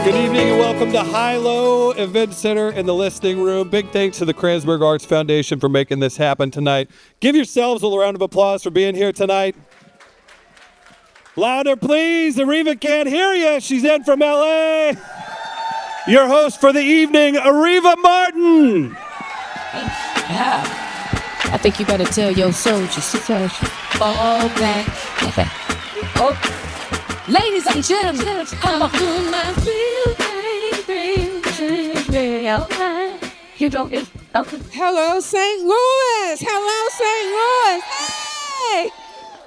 Good evening and welcome to High-Low Event Center in the Listening Room. Big thanks to the Kranzberg Arts Foundation for making this happen tonight. Give yourselves a little round of applause for being here tonight. Louder, please. Areva can't hear you. She's in from L.A. Your host for the evening, Areva Martin. I think you better tell your soldiers to fall back. Oh. Ladies and gentlemen, come on. Hello, St. Louis. Hello, St. Louis. Hey.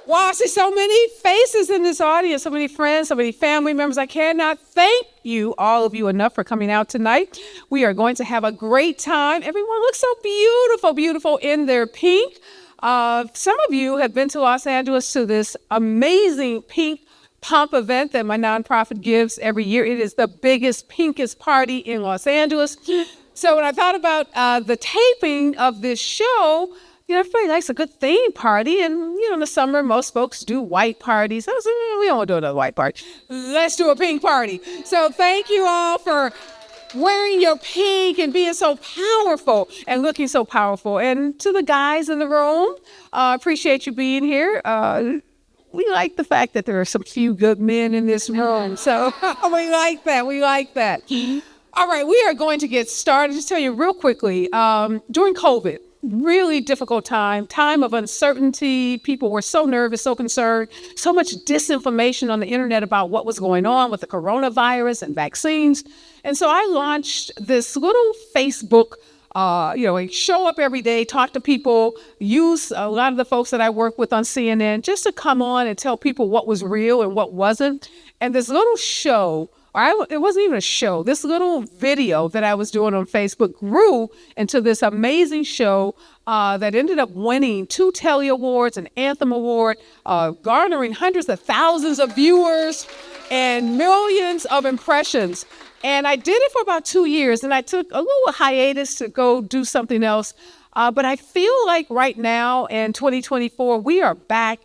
Wow, I see so many faces in this audience, so many friends, so many family members. I cannot thank you, all of you, enough for coming out tonight. We are going to have a great time. Everyone looks so beautiful, beautiful in their pink. Some of you have been to Los Angeles to this amazing pink pump event that my nonprofit gives every year. It is the biggest, pinkest party in Los Angeles. So when I thought about the taping of this show, you know, everybody likes a good theme party. And, you know, in the summer, most folks do white parties. I was like, we don't want to do another white party. Let's do a pink party. So thank you all for wearing your pink and being so powerful and looking so powerful. And to the guys in the room, appreciate you being here. We like the fact that there are some few good men in this room. So we like that. We like that. All right, we are going to get started. Just tell you real quickly, during COVID, really difficult time of uncertainty. People were so nervous, so concerned, so much disinformation on the internet about what was going on with the coronavirus and vaccines. And so I launched this little Facebook, show up every day, talk to people, use a lot of the folks that I work with on CNN just to come on and tell people what was real and what wasn't. And this little show, it wasn't even a show. This little video that I was doing on Facebook grew into this amazing show that ended up winning 2 Telly Awards, an Anthem Award, garnering hundreds of thousands of viewers and millions of impressions. And I did it for about 2 years, and I took a little hiatus to go do something else. But I feel like right now in 2024, we are back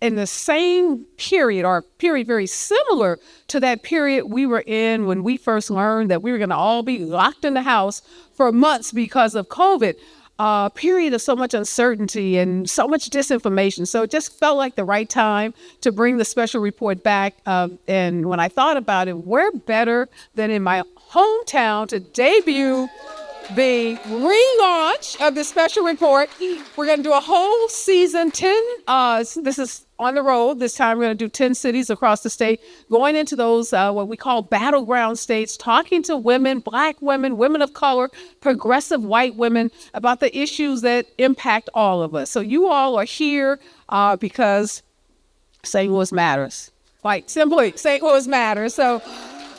in the same period, or a period very similar to that period we were in when we first learned that we were going to all be locked in the house for months because of COVID. Period of so much uncertainty and so much disinformation. So it just felt like the right time to bring the special report back. And when I thought about it, where better than in my hometown to debut the relaunch of the special report. We're going to do a whole season, 10, this is on the road. This time we're going to do 10 cities across the state, going into those, what we call battleground states, talking to women, Black women, women of color, progressive white women about the issues that impact all of us. So you all are here because St. Louis matters. Quite simply, St. Louis matters. So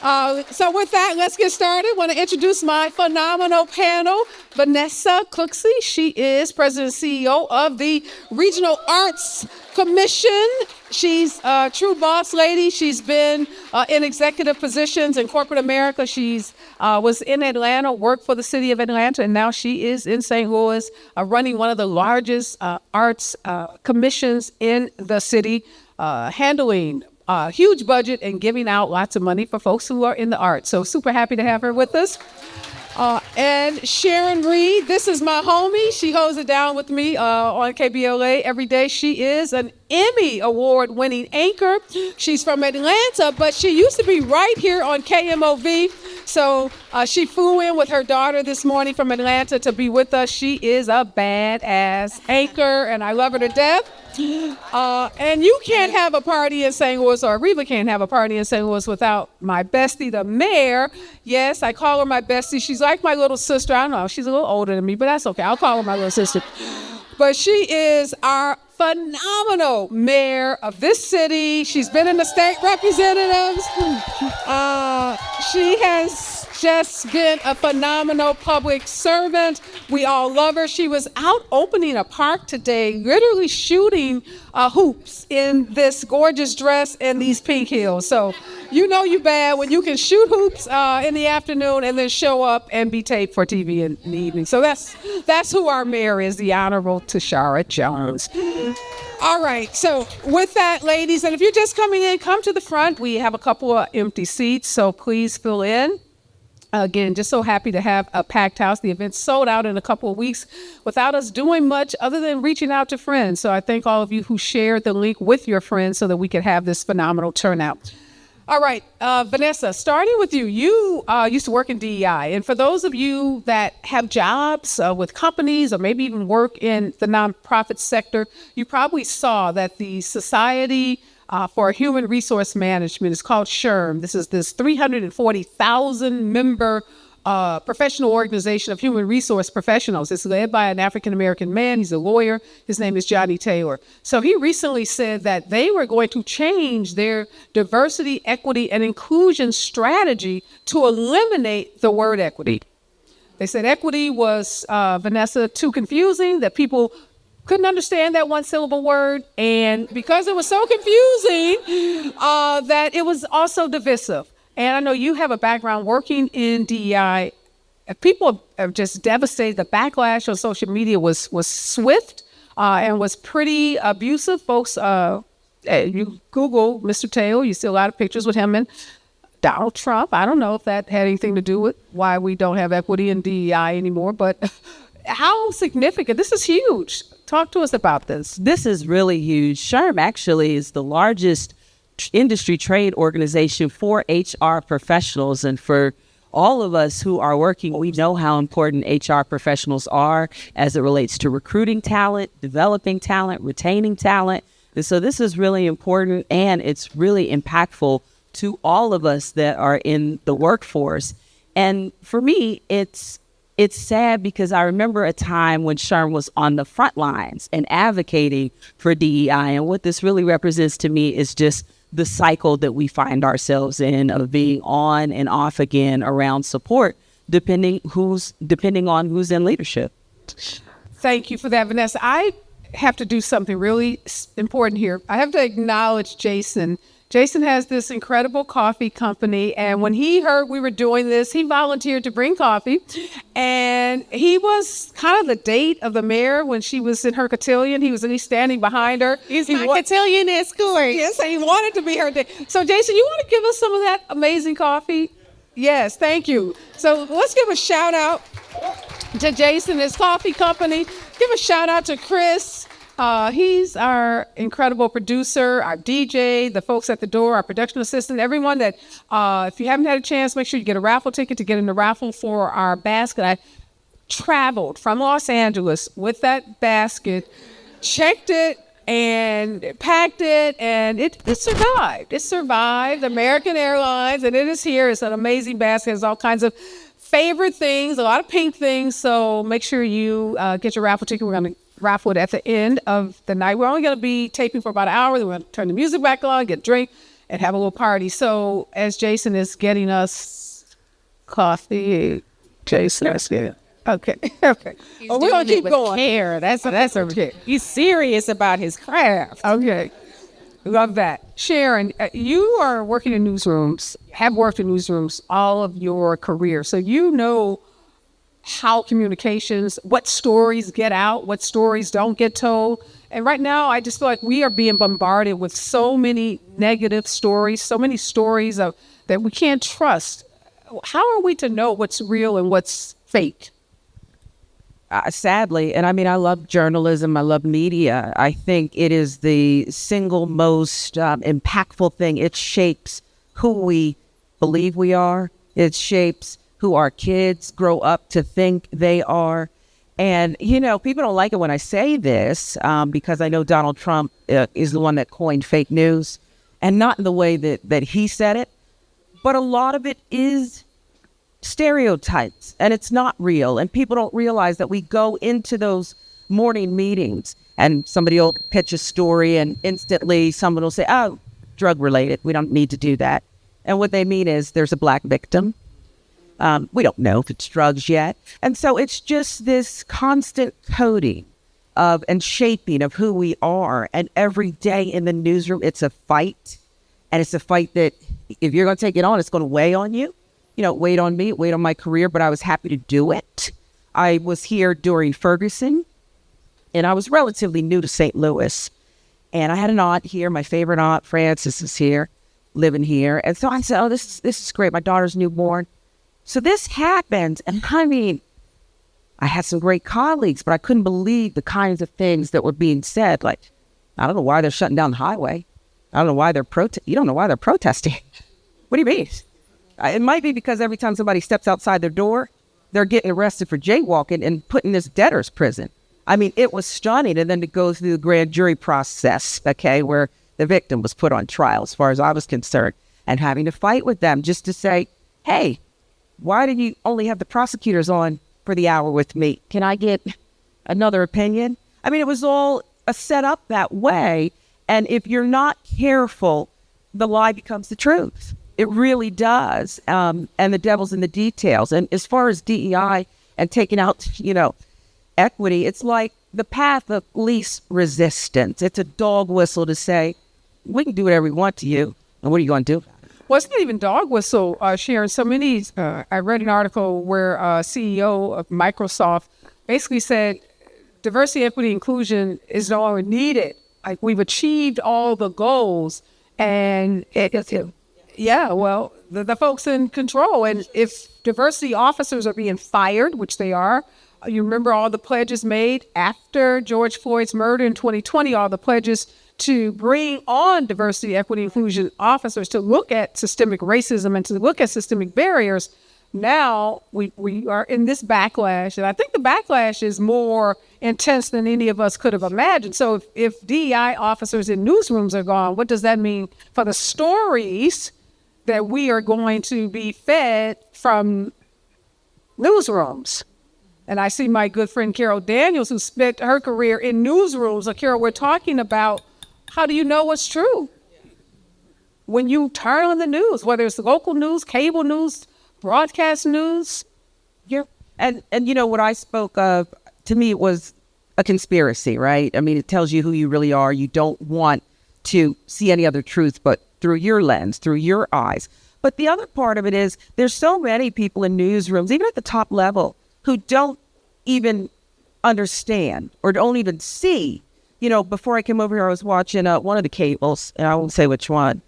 with that, let's get started. I want to introduce my phenomenal panel, Vanessa Cooksey. She is president and CEO of the Regional Arts Commission. She's a true boss lady. She's been in executive positions in corporate America. She's was in Atlanta, worked for the city of Atlanta, and now she is in St. Louis, running one of the largest arts commissions in the city, handling huge budget and giving out lots of money for folks who are in the arts. So super happy to have her with us. And Sharon Reed, this is my homie. She holds it down with me on KBLA every day. She is an Emmy Award-winning anchor. She's from Atlanta, but she used to be right here on KMOV. So she flew in with her daughter this morning from Atlanta to be with us. She is a badass anchor, and I love her to death. And you can't have a party in St. Louis, or Areva can't have a party in St. Louis without my bestie, the mayor. Yes, I call her my bestie. She's like my little sister. I don't know, she's a little older than me, but that's okay. I'll call her my little sister. But she is our phenomenal mayor of this city. She's been in the state representatives. just been a phenomenal public servant. We all love her. She was out opening a park today, literally shooting hoops in this gorgeous dress and these pink heels. So you know you bad when you can shoot hoops in the afternoon and then show up and be taped for TV in the evening. So that's who our mayor is, the Honorable Tishaura Jones. All right, so with that, ladies, and if you're just coming in, come to the front. We have a couple of empty seats, so please fill in. Again, just so happy to have a packed house. The event sold out in a couple of weeks without us doing much other than reaching out to friends. So I thank all of you who shared the link with your friends so that we could have this phenomenal turnout. All right, Vanessa, starting with you. You used to work in DEI. And for those of you that have jobs with companies or maybe even work in the nonprofit sector, you probably saw that the Society for Human Resource Management is called SHRM. This is this 340,000 member professional organization of human resource professionals. It's led by an African-American man. He's a lawyer. His name is Johnny Taylor. So he recently said that they were going to change their diversity, equity, and inclusion strategy to eliminate the word equity. They said equity was, Vanessa, too confusing, that people couldn't understand that one syllable word. And because it was so confusing, that it was also divisive. And I know you have a background working in DEI. People are just devastated. The backlash on social media was swift and was pretty abusive. Folks, you Google Mr. Taylor, you see a lot of pictures with him and Donald Trump. I don't know if that had anything to do with why we don't have equity in DEI anymore, but how significant? This is huge. Talk to us about this. This is really huge. SHRM actually is the largest industry trade organization for HR professionals. And for all of us who are working, we know how important HR professionals are as it relates to recruiting talent, developing talent, retaining talent. And so this is really important, and it's really impactful to all of us that are in the workforce. And for me, it's sad because I remember a time when SHRM was on the front lines and advocating for DEI. And what this really represents to me is just the cycle that we find ourselves in of being on and off again around support, depending on who's in leadership. Thank you for that, Vanessa. I have to do something really important here. I have to acknowledge Jason. Jason has this incredible coffee company, and when he heard we were doing this, he volunteered to bring coffee, and he was kind of the date of the mayor when she was in her cotillion. He was at least standing behind her. He's my cotillion escort. Yes, he wanted to be her date. So, Jason, you want to give us some of that amazing coffee? Yes, thank you. So let's give a shout out to Jason, his coffee company. Give a shout out to Chris. He's our incredible producer, our DJ, the folks at the door, our production assistant, everyone that, if you haven't had a chance, make sure you get a raffle ticket to get in the raffle for our basket. I traveled from Los Angeles with that basket, checked it, and packed it, and it survived. It survived American Airlines, and it is here. It's an amazing basket. It has all kinds of favorite things, a lot of pink things, so make sure you get your raffle ticket. We're going to raffle it at the end of the night. We're only going to be taping for about an hour. Then we're going to turn the music back on, get a drink, and have a little party. So as Jason is getting us coffee, Jason, okay. Well, we're going to keep going. Care. That's okay. He's serious about his craft. Okay. Love that. Sharon, you are working in newsrooms, have worked in newsrooms all of your career. So you know how communications, what stories get out, what stories don't get told. And right now, I just feel like we are being bombarded with so many negative stories, so many stories that we can't trust. How are we to know what's real and what's fake? Sadly, and I mean, I love journalism, I love media. I think it is the single most impactful thing. It shapes who we believe we are. It shapes who our kids grow up to think they are. And, you know, people don't like it when I say this because I know Donald Trump is the one that coined fake news, and not in the way that he said it. But a lot of it is stereotypes, and it's not real. And people don't realize that we go into those morning meetings and somebody will pitch a story and instantly someone will say, oh, drug related. We don't need to do that. And what they mean is there's a black victim. We don't know if it's drugs yet. And so it's just this constant coding of and shaping of who we are. And every day in the newsroom, it's a fight. And it's a fight that if you're going to take it on, it's going to weigh on you. You know, it weighed on me, it weighed on my career, but I was happy to do it. I was here during Ferguson, and I was relatively new to St. Louis. And I had an aunt here, my favorite aunt, Frances, is here, living here. And so I said, oh, this is great. My daughter's newborn. So this happened, and I mean, I had some great colleagues, but I couldn't believe the kinds of things that were being said. Like, I don't know why they're shutting down the highway. I don't know why they're you don't know why they're protesting. What do you mean? It might be because every time somebody steps outside their door, they're getting arrested for jaywalking and put in this debtor's prison. I mean, it was stunning. And then to go through the grand jury process, okay, where the victim was put on trial, as far as I was concerned, and having to fight with them just to say, hey, why did you only have the prosecutors on for the hour with me? Can I get another opinion? I mean, it was all set up that way. And if you're not careful, the lie becomes the truth. It really does. And the devil's in the details. And as far as DEI and taking out, equity, it's like the path of least resistance. It's a dog whistle to say, we can do whatever we want to you. And what are you going to do? Well, it's not even dog whistle, Sharon. So many, I read an article where CEO of Microsoft basically said diversity, equity, inclusion is no longer needed. Like, we've achieved all the goals, and the folks in control. And if diversity officers are being fired, which they are, you remember all the pledges made after George Floyd's murder in 2020, all the pledges to bring on diversity, equity, inclusion officers to look at systemic racism and to look at systemic barriers. Now we are in this backlash, and I think the backlash is more intense than any of us could have imagined. So if DEI officers in newsrooms are gone, what does that mean for the stories that we are going to be fed from newsrooms? And I see my good friend Carol Daniels, who spent her career in newsrooms. So Carol, we're talking about how do you know what's true? When you turn on the news, whether it's local news, cable news, broadcast news. Yeah. And what I spoke of, to me, it was a conspiracy, right? I mean, it tells you who you really are. You don't want to see any other truth but through your lens, through your eyes. But the other part of it is there's so many people in newsrooms, even at the top level, who don't even understand or don't even see. Before I came over here, I was watching one of the cables, and I won't say which one.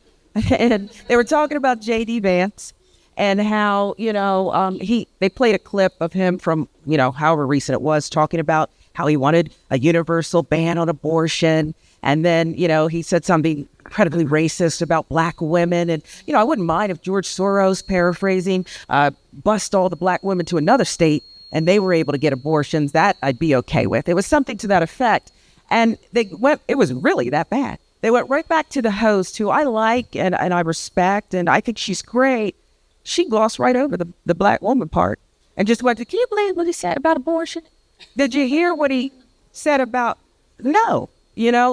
And they were talking about J.D. Vance and how, they played a clip of him from, however recent it was, talking about how he wanted a universal ban on abortion. And then, he said something incredibly racist about Black women. And, I wouldn't mind if George Soros, paraphrasing, bust all the Black women to another state and they were able to get abortions. That I'd be okay with. It was something to that effect. And it was really that bad. They went right back to the host, who I like and I respect, and I think she's great. She glossed right over the Black woman part and just went to, can you believe what he said about abortion? Did you hear what he said about, no,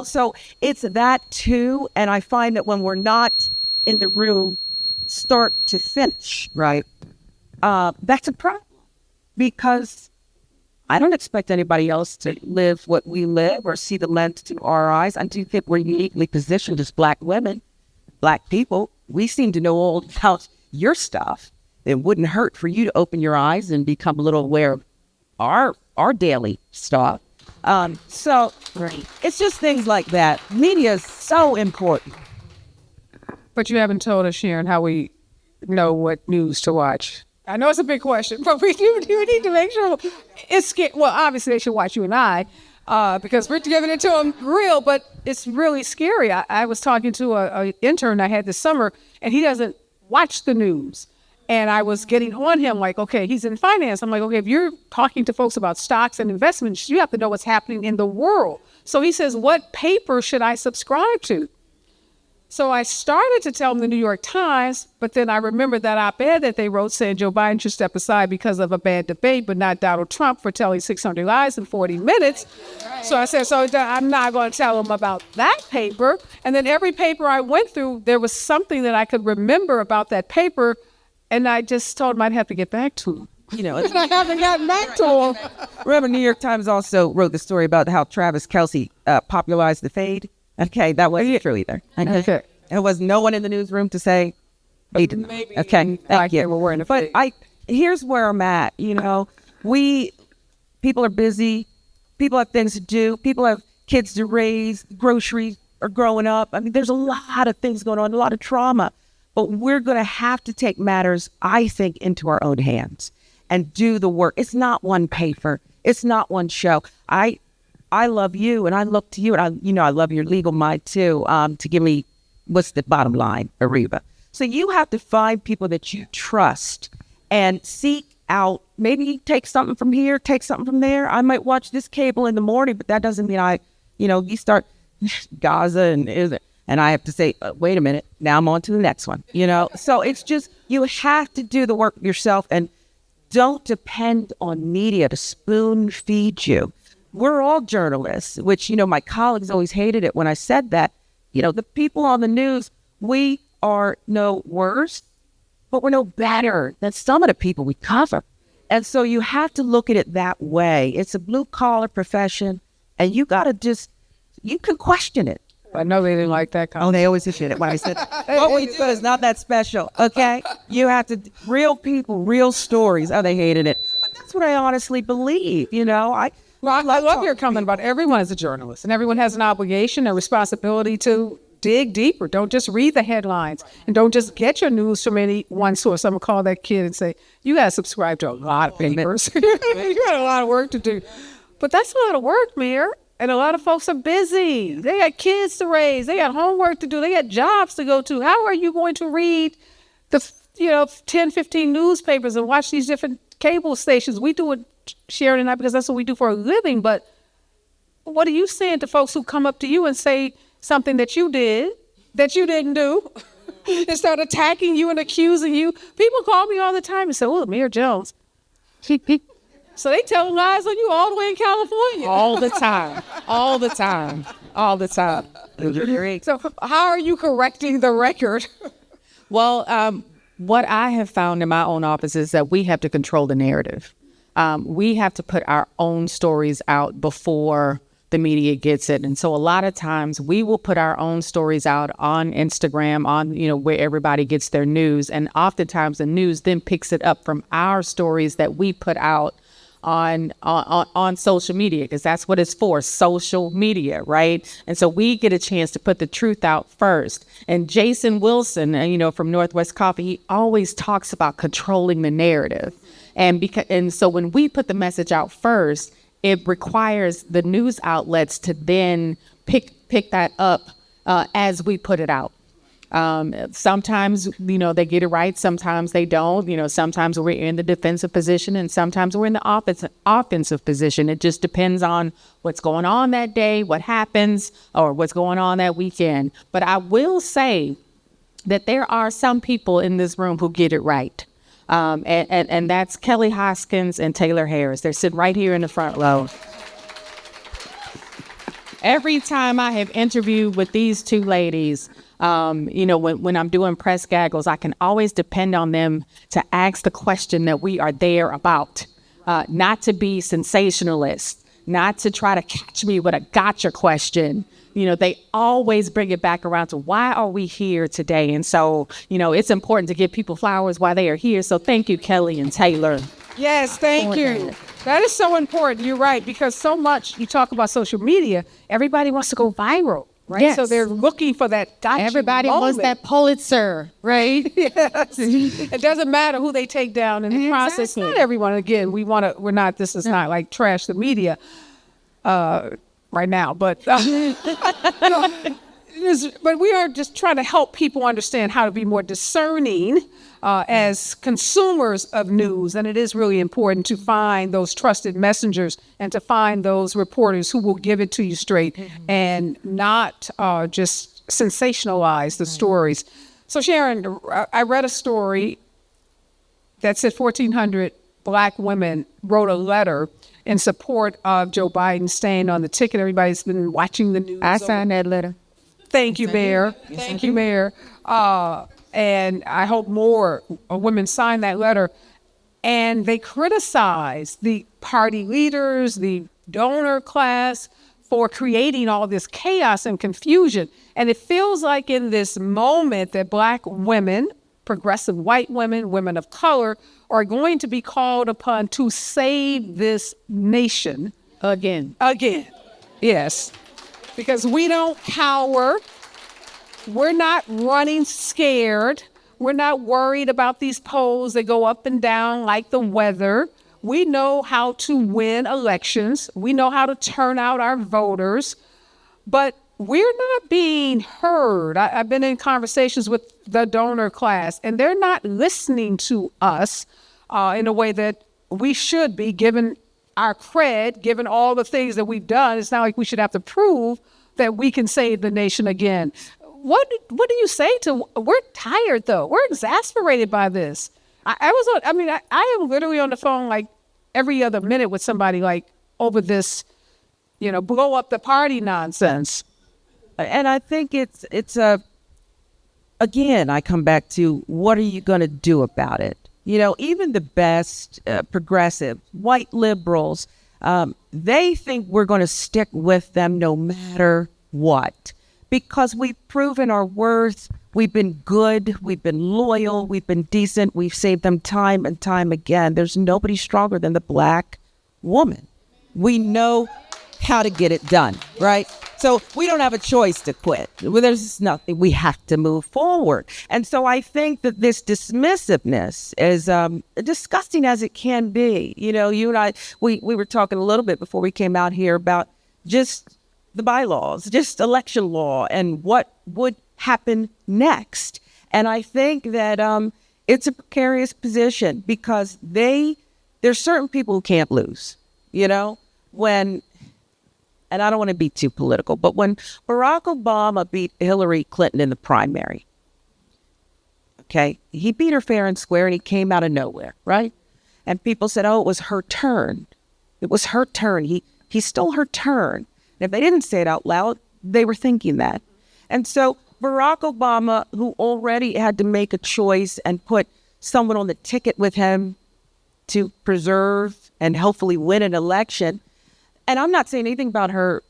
So it's that too. And I find that when we're not in the room, start to finish, right? That's a problem, because I don't expect anybody else to live what we live or see the lens through our eyes. I do think we're uniquely positioned as Black women, Black people. We seem to know all about your stuff. It wouldn't hurt for you to open your eyes and become a little aware of our daily stuff. So it's just things like that. Media is so important. But you haven't told us, Sharon, how we know what news to watch. I know it's a big question, but we do need to make sure it's well, obviously they should watch you and I, because we're giving it to them real, but it's really scary. I was talking to an intern I had this summer, and he doesn't watch the news. And I was getting on him like, okay, he's in finance. I'm like, okay, if you're talking to folks about stocks and investments, you have to know what's happening in the world. So he says, what paper should I subscribe to? So I started to tell him the New York Times, but then I remembered that op-ed that they wrote saying Joe Biden should step aside because of a bad debate, but not Donald Trump for telling 600 lies in 40 minutes. So I said, so I'm not going to tell him about that paper. And then every paper I went through, there was something that I could remember about that paper And I just told him I'd have to get back to him. You know, And I haven't gotten back to him. remember New York Times also wrote the story about how Travis Kelce popularized the fade. Okay, that wasn't true either. Okay. There was no one in the newsroom to say, he did not. Maybe Okay, thank you. we're wearing a But fade. here's where I'm at. You know, people are busy. People have things to do. People have kids to raise. Groceries are growing up. I mean, there's a lot of things going on, a lot of trauma. But we're going to have to take matters, I think, into our own hands and do the work. It's not one paper. It's not one show. I love you, and I look to you, and I love your legal mind too. To give me what's the bottom line, Areva. So you have to find people that you trust and seek out. Maybe take something from here, take something from there. I might watch this cable in the morning, but that doesn't mean you start Gaza and I have to say, wait a minute, now I'm on to the next one. So it's just you have to do the work yourself and don't depend on media to spoon feed you. We're all journalists, which, my colleagues always hated it when I said that. The people on the news, we are no worse, but we're no better than some of the people we cover. And so you have to look at it that way. It's a blue collar profession, and you got to you can question it. I know they didn't like that comment. Oh, they always appreciate it when I said, what we do is not that special, okay? You have to, real people, real stories. Oh, they hated it. But that's what I honestly believe, I love your comment about everyone is a journalist, and everyone has an obligation and responsibility to dig deeper. Don't just read the headlines, and don't just get your news from any one source. I'm going to call that kid and say, you got to subscribe to a lot of papers. You got a lot of work to do. But that's a lot of work, Mayor. And a lot of folks are busy. They got kids to raise. They got homework to do. They got jobs to go to. How are you going to read the 10, 15 newspapers and watch these different cable stations? We do it, Sharon and I, because that's what we do for a living. But what are you saying to folks who come up to you and say something that you did, that you didn't do, and start attacking you and accusing you? People call me all the time and say, oh, Mayor Jones. So they tell lies on you all the way in California. All the time. All the time. All the time. So how are you correcting the record? Well, what I have found in my own office is that we have to control the narrative. We have to put our own stories out before the media gets it. And so a lot of times we will put our own stories out on Instagram, on, where everybody gets their news. And oftentimes the news then picks it up from our stories that we put out on social media, because that's what it's for, social media, right? And so we get a chance to put the truth out first. And Jason Wilson, from Northwest Coffee, he always talks about controlling the narrative. And so when we put the message out first, it requires the news outlets to then pick that up as we put it out. Sometimes, they get it right. Sometimes they don't. Sometimes we're in the defensive position and sometimes we're in the offensive position. It just depends on what's going on that day, what happens, or what's going on that weekend. But I will say that there are some people in this room who get it right. And that's Kelly Hoskins and Taylor Harris. They're sitting right here in the front row. Every time I have interviewed with these two ladies, when I'm doing press gaggles, I can always depend on them to ask the question that we are there about, not to be sensationalist, not to try to catch me with a gotcha question. They always bring it back around to why are we here today? And so, it's important to give people flowers while they are here. So thank you, Kelly and Taylor. Yes, thank you. That is so important. You're right, because so much you talk about social media, everybody wants to go viral. Right? Yes. So they're looking for that gotcha Everybody wants moment. that Pulitzer, right? Yes. It doesn't matter who they take down in the process. Not everyone. Again, this is not like trash the media right now, but but we are just trying to help people understand how to be more discerning as consumers of news. And it is really important to find those trusted messengers and to find those reporters who will give it to you straight and not just sensationalize the stories. So Sharon, I read a story that said 1,400 Black women wrote a letter in support of Joe Biden staying on the ticket. Everybody's been watching the news. I signed that letter. Thank you, Mayor. Thank you, Mayor. and I hope more women sign that letter. And they criticize the party leaders, the donor class, for creating all this chaos and confusion. And it feels like in this moment that Black women, progressive white women, women of color, are going to be called upon to save this nation. Again. Yes. Because we don't cower. We're not running scared. We're not worried about these polls that go up and down like the weather. We know how to win elections. We know how to turn out our voters. But we're not being heard. I've been in conversations with the donor class, and they're not listening to us in a way that we should be, given our cred, given all the things that we've done. It's not like we should have to prove that we can save the nation again. What do you say to? We're tired though. We're exasperated by this. I am literally on the phone like every other minute with somebody like over this, blow up the party nonsense. And I think again, I come back to what are you going to do about it? Even the best progressive white liberals, they think we're going to stick with them no matter what, because we've proven our worth. We've been good. We've been loyal. We've been decent. We've saved them time and time again. There's nobody stronger than the Black woman. We know how to get it done, right? So we don't have a choice to quit. There's nothing. We have to move forward. And so I think that this dismissiveness is disgusting as it can be. You and I, we were talking a little bit before we came out here about just the bylaws, just election law, and what would happen next. And I think that it's a precarious position because there's certain people who can't lose, and I don't want to be too political, but when Barack Obama beat Hillary Clinton in the primary, okay, he beat her fair and square and he came out of nowhere, right? And people said, oh, it was her turn. It was her turn. He stole her turn. And if they didn't say it out loud, they were thinking that. And so Barack Obama, who already had to make a choice and put someone on the ticket with him to preserve and hopefully win an election. And I'm not saying anything about her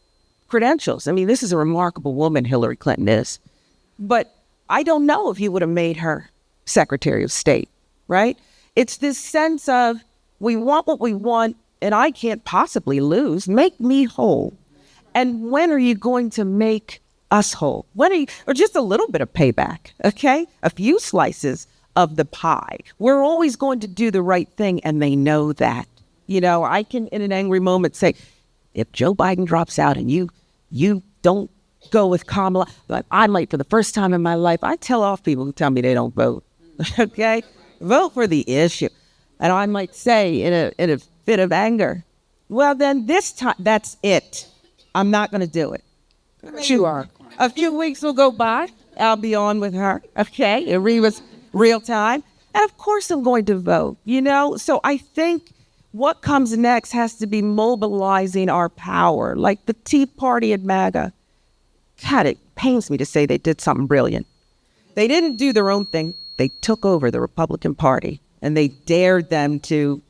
credentials. I mean, this is a remarkable woman, Hillary Clinton is. But I don't know if he would have made her Secretary of State, right? It's this sense of we want what we want and I can't possibly lose. Make me whole. And when are you going to make us whole? Or just a little bit of payback, okay? A few slices of the pie. We're always going to do the right thing, and they know that. I can, in an angry moment, say, if Joe Biden drops out and you don't go with Kamala, I'm late for the first time in my life. I tell off people who tell me they don't vote, okay? Vote for the issue. And I might say in a fit of anger, well, then this time, that's it. I'm not going to do it. You are. A few weeks will go by. I'll be on with her. Okay. Areva's real time. And of course I'm going to vote, So I think what comes next has to be mobilizing our power. Like the Tea Party at MAGA. God, it pains me to say they did something brilliant. They didn't do their own thing. They took over the Republican Party and they dared them to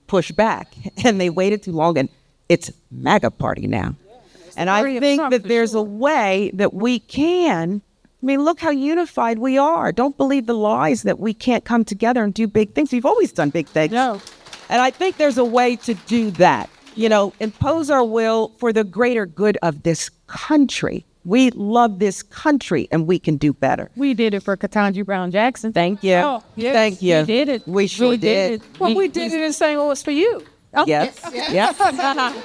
push back. And they waited too long and it's MAGA Party now. And I think that there's a way that we can, look how unified we are. Don't believe the lies that we can't come together and do big things. We've always done big things. No. And I think there's a way to do that, impose our will for the greater good of this country. We love this country and we can do better. We did it for Ketanji Brown Jackson. Thank you. Oh, yes. Thank you. We did it. We sure did. Well, we did it in St. Louis for you. Oh, Yes. Yep.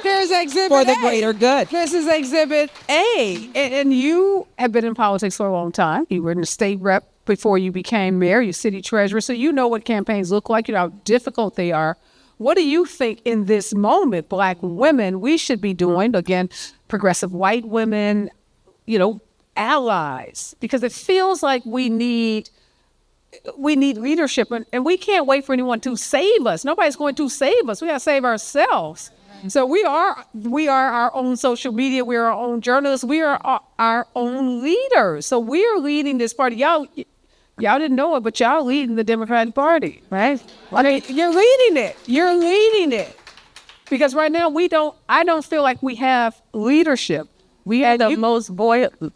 Here's Exhibit For the A. greater good. This is Exhibit A. And you have been in politics for a long time. You were in the state rep before you became mayor, you're city treasurer. So you know what campaigns look like. You know how difficult they are. What do you think in this moment, Black women, we should be doing? Again, progressive white women, allies. Because it feels like we need leadership, and we can't wait for anyone to save us. Nobody's going to save us. We got to save ourselves. So we are our own social media. We are our own journalists. We are our own leaders. So we are leading this party. Y'all, Y'all didn't know it, but y'all leading the Democratic Party, right? I mean, you're leading it. You're leading it. Because right now I don't feel like we have leadership. We have the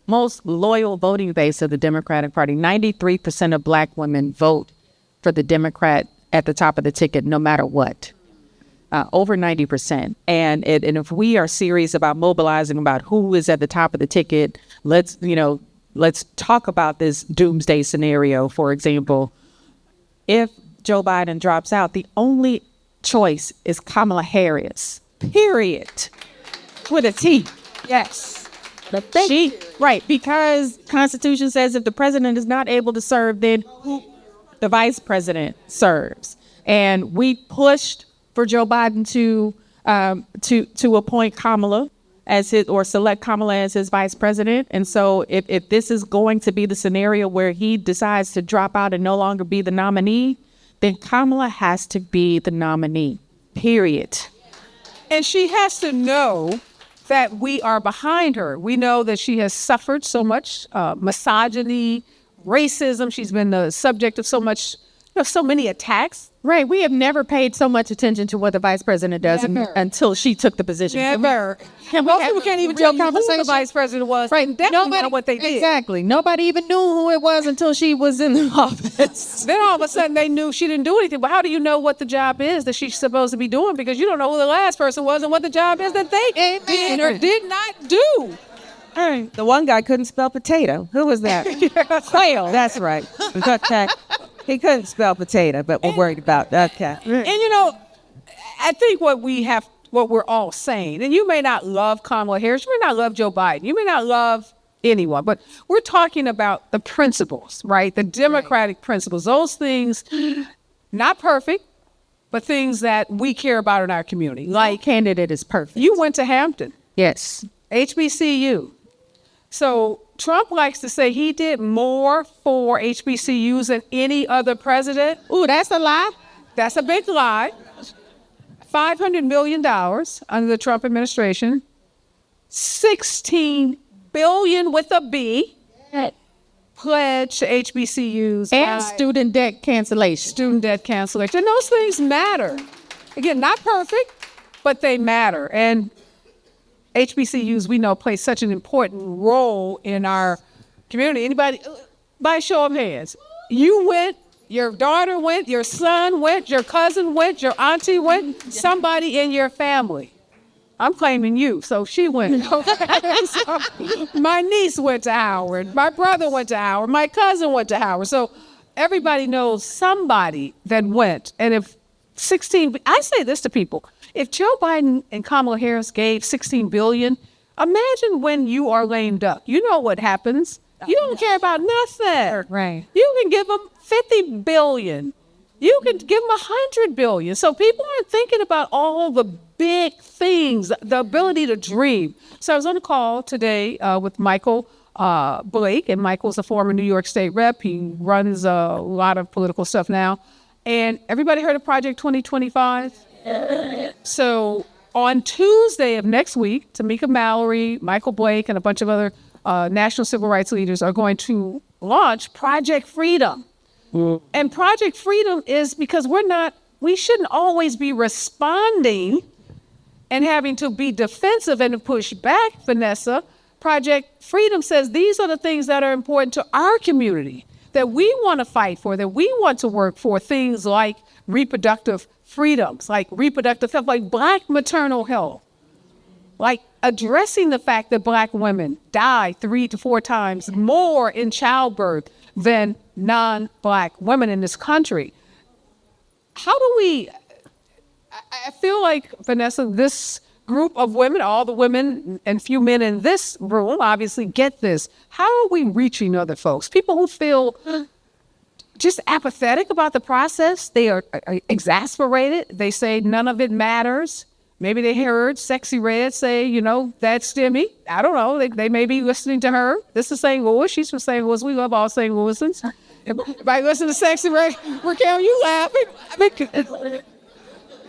most loyal voting base of the Democratic Party. 93% of Black women vote for the Democrat at the top of the ticket, no matter what. Over 90%. And if we are serious about mobilizing about who is at the top of the ticket, let's talk about this doomsday scenario. For example, if Joe Biden drops out, the only choice is Kamala Harris, period. With a T. Yes. Right, because Constitution says if the president is not able to serve, then the vice president serves. And we pushed for Joe Biden to appoint Kamala as select Kamala as his vice president. And so if this is going to be the scenario where he decides to drop out and no longer be the nominee, then Kamala has to be the nominee, period. And she has to know that we are behind her. We know that she has suffered so much misogyny, racism. She's been the subject of so many attacks. Right. We have never paid so much attention to what the vice president does until she took the position. Never. Most people can't even tell you who the vice president was. Right. Nobody know what they did. Exactly. Nobody even knew who it was until she was in the office. Then all of a sudden they knew she didn't do anything. But how do you know what the job is that she's supposed to be doing? Because you don't know who the last person was and what the job is that they did or did not do. The one guy couldn't spell potato. Who was that? Quail. That's right. Okay. He couldn't spell potato, but we're worried about that. Okay. And I think what we're all saying, and you may not love Kamala Harris, you may not love Joe Biden, you may not love anyone, but we're talking about the principles, right? The democratic principles, those things, not perfect, but things that we care about in our community. Like, candidate is perfect. You went to Hampton. Yes. HBCU. So Trump likes to say he did more for HBCUs than any other president. Ooh, that's a lie. That's a big lie. $500 million under the Trump administration. $16 billion with a B pledged to HBCUs. And student debt cancellation. Student debt cancellation. And those things matter. Again, not perfect, but they matter. And HBCUs, we know, play such an important role in our community. Anybody, by show of hands, you went, your daughter went, your son went, your cousin went, your auntie went, somebody in your family. I'm claiming you, so she went. So, my niece went to Howard. My brother went to Howard. My cousin went to Howard. So everybody knows somebody that went. And if I say this to people, if Joe Biden and Kamala Harris gave $16 billion, imagine when you are lame duck. You know what happens. You don't care about nothing. Right. You can give them $50 billion. You can give them $100 billion. So people aren't thinking about all the big things, the ability to dream. So I was on a call today with Michael Blake, and Michael's a former New York State rep. He runs a lot of political stuff now. And everybody heard of Project 2025? So on Tuesday of next week, Tamika Mallory, Michael Blake, and a bunch of other national civil rights leaders are going to launch Project Freedom. And Project Freedom is because we shouldn't always be responding and having to be defensive and to push back, Vanessa. Project Freedom says these are the things that are important to our community, that we want to fight for, that we want to work for, things like reproductive freedoms, like reproductive health, like Black maternal health, like addressing the fact that Black women die 3 to 4 times more in childbirth than non-Black women in this country. How do we, I feel like, Vanessa, this group of women, all the women and few men in this room obviously get this. How are we reaching other folks? People who feel just apathetic about the process. They are exasperated. They say none of it matters. Maybe they heard Sexy Red say, that's Demi. I don't know. They may be listening to her. This is St. Louis. She's from St. Louis. We love all St. Louisans. Everybody listen to Sexy Red. Raquel, you laughing?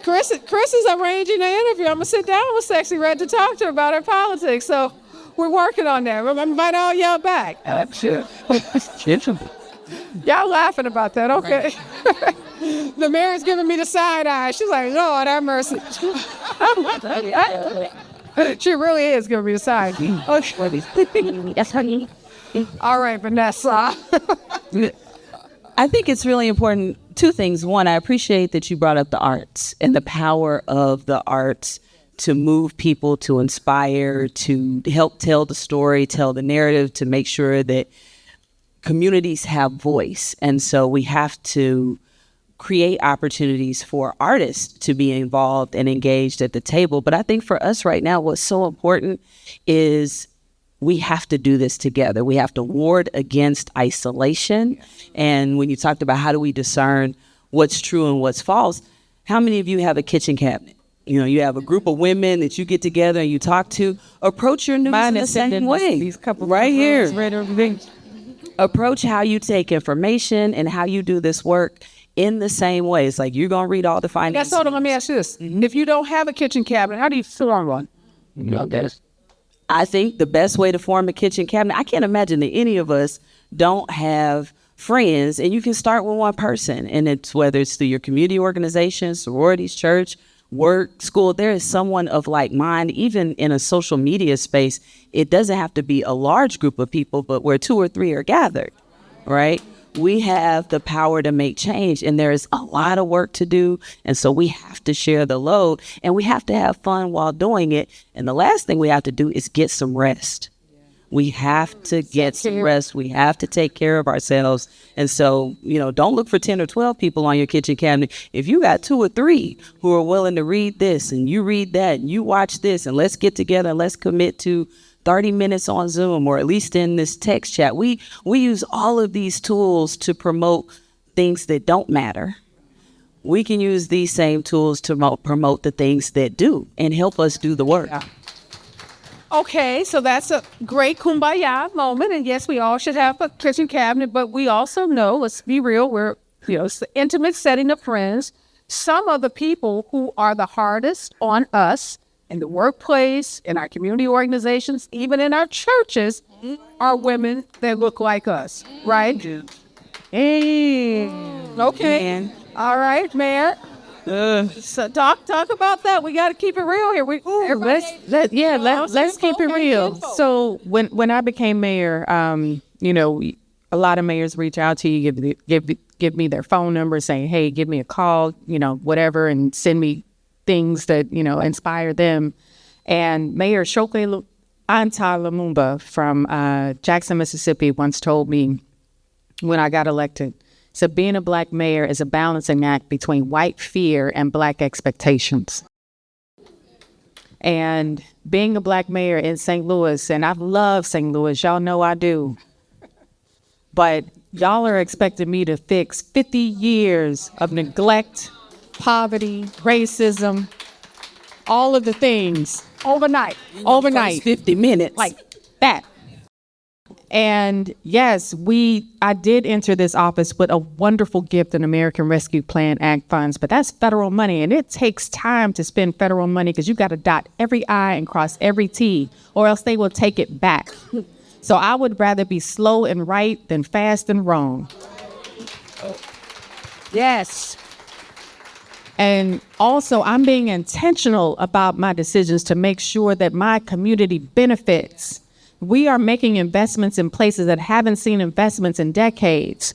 Chris is arranging an interview. I'm going to sit down with Sexy Red to talk to her about her politics. So we're working on that. I'm going to invite all y'all back. Y'all laughing about that, okay? The mayor's giving me the side eye. She's like, Lord have mercy. She really is giving me the side. All right, Vanessa. I think it's really important. Two things. One, I appreciate that you brought up the arts and the power of the arts to move people, to inspire, to help tell the story, tell the narrative, to make sure that communities have voice. And so we have to create opportunities for artists to be involved and engaged at the table. But I think for us right now, what's so important is we have to do this together. We have to ward against isolation. And when you talked about how do we discern what's true and what's false, how many of you have a kitchen cabinet? You know, you have a group of women that you get together and you talk to. Approach your news in the same way. These couple right here. Approach how you take information and how you do this work in the same way. It's like you're going to read all the findings. Yes, hold on, let me ask you this. If you don't have a kitchen cabinet, how do you fill on one? I think the best way to form a kitchen cabinet, I can't imagine that any of us don't have friends, and you can start with one person, and it's whether it's through your community organization, sororities, church, work, school, there is someone of like mind. Even in a social media space, it doesn't have to be a large group of people, but where 2 or 3 are gathered, right? We have the power to make change, and there is a lot of work to do. And so we have to share the load, and we have to have fun while doing it. And the last thing we have to do is get some rest. We have to get some rest. We have to take care of ourselves. And so, you know, don't look for 10 or 12 people on your kitchen cabinet. If you got 2 or 3 who are willing to read this and you read that and you watch this, and let's get together and let's commit to 30 minutes on Zoom, or at least in this text chat. We use all of these tools to promote things that don't matter. We can use these same tools to promote the things that do and help us do the work. Yeah. Okay, so that's a great kumbaya moment. And yes, we all should have a kitchen cabinet, but we also know, let's be real, we're, you know, it's the intimate setting of friends. Some of the people who are the hardest on us in the workplace, in our community organizations, even in our churches, are women that look like us, right? Okay. All right, Mayor. So talk about that. We got to keep it real here. Let's keep it real. So when I became mayor, you know, a lot of mayors reach out to you, give me their phone number, saying, hey, give me a call, you know, whatever, and send me things that, you know, inspire them. And Mayor Shoke Anta Lumumba from Jackson, Mississippi once told me when I got elected, so being a Black mayor is a balancing act between white fear and Black expectations. And being a Black mayor in St. Louis, and I love St. Louis, y'all know I do, but y'all are expecting me to fix 50 years of neglect, poverty, racism, all of the things overnight. 50 minutes. Like that. And yes, I did enter this office with a wonderful gift in American Rescue Plan Act funds, but that's federal money, and it takes time to spend federal money because you got to dot every I and cross every T, or else they will take it back. So I would rather be slow and right than fast and wrong. Yes. And also, I'm being intentional about my decisions to make sure that my community benefits. We are making investments in places that haven't seen investments in decades.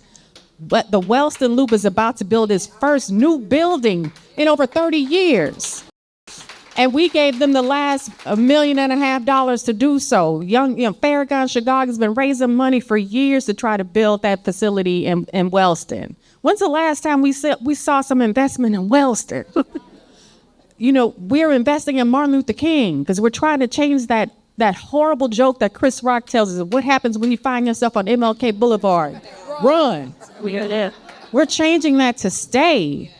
But the Wellston Loop is about to build its first new building in over 30 years. And we gave them the last $1.5 million to do so. Farragon Chicago has been raising money for years to try to build that facility in Wellston. When's the last time we saw some investment in Wellston? You know, we're investing in Martin Luther King because we're trying to change that horrible joke that Chris Rock tells us. What happens when you find yourself on MLK Boulevard? Run. We're changing that to stay.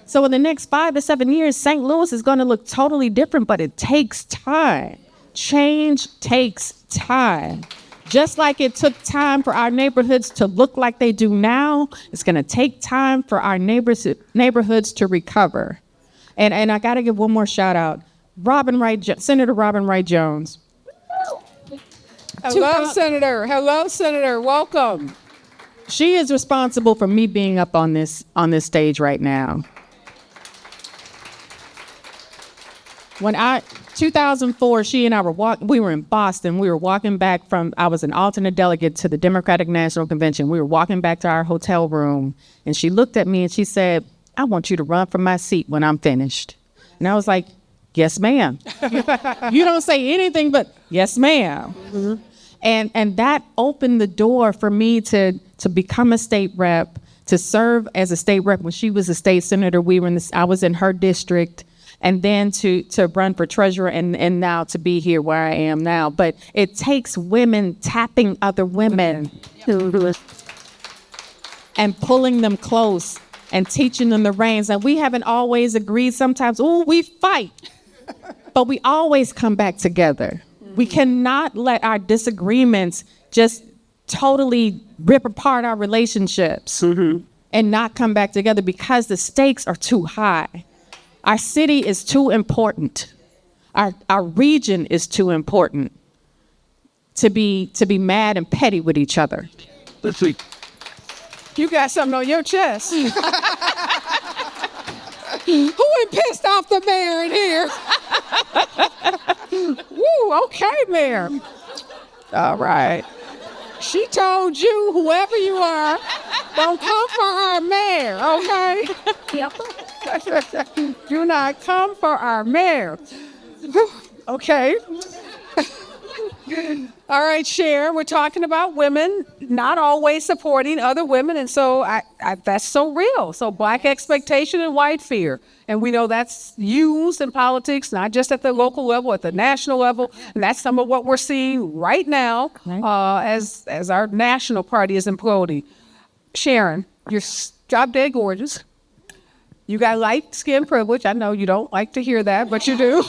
So in the next 5 to 7 years, St. Louis is going to look totally different, but it takes time. Change takes time. Just like it took time for our neighborhoods to look like they do now, it's going to take time for our neighborhoods to recover. And I got to give one more shout out. Senator Robin Wright Jones. Hello, Senator. Welcome. She is responsible for me being up on this stage right now. 2004, she and I we were in Boston. We were walking back I was an alternate delegate to the Democratic National Convention. We were walking back to our hotel room, and she looked at me and she said, "I want you to run from my seat when I'm finished." And I was like, "Yes, ma'am." You don't say anything but, "Yes, ma'am." Mm-hmm. And that opened the door for me to become a state rep, to serve as a state rep when she was a state senator. I was in her district. And then to run for treasurer and now to be here where I am now. But it takes women tapping other women and pulling them close and teaching them the reins. And we haven't always agreed. Sometimes, we fight. But we always come back together. We cannot let our disagreements just totally rip apart our relationships and not come back together because the stakes are too high. Our city is too important. Our region is too important to be mad and petty with each other. Let's see. You got something on your chest. Who ain't pissed off the mayor in here? Woo, okay, Mayor. All right. She told you, whoever you are, don't come for our mayor, okay? Do not come for our mayor. Okay. All right, Sharon, we're talking about women not always supporting other women, and so that's so real. So black expectation and white fear. And we know that's used in politics, not just at the local level, at the national level. And that's some of what we're seeing right now as our national party is imploding. Sharon, you're drop dead gorgeous. You got light skin privilege. I know you don't like to hear that, but you do.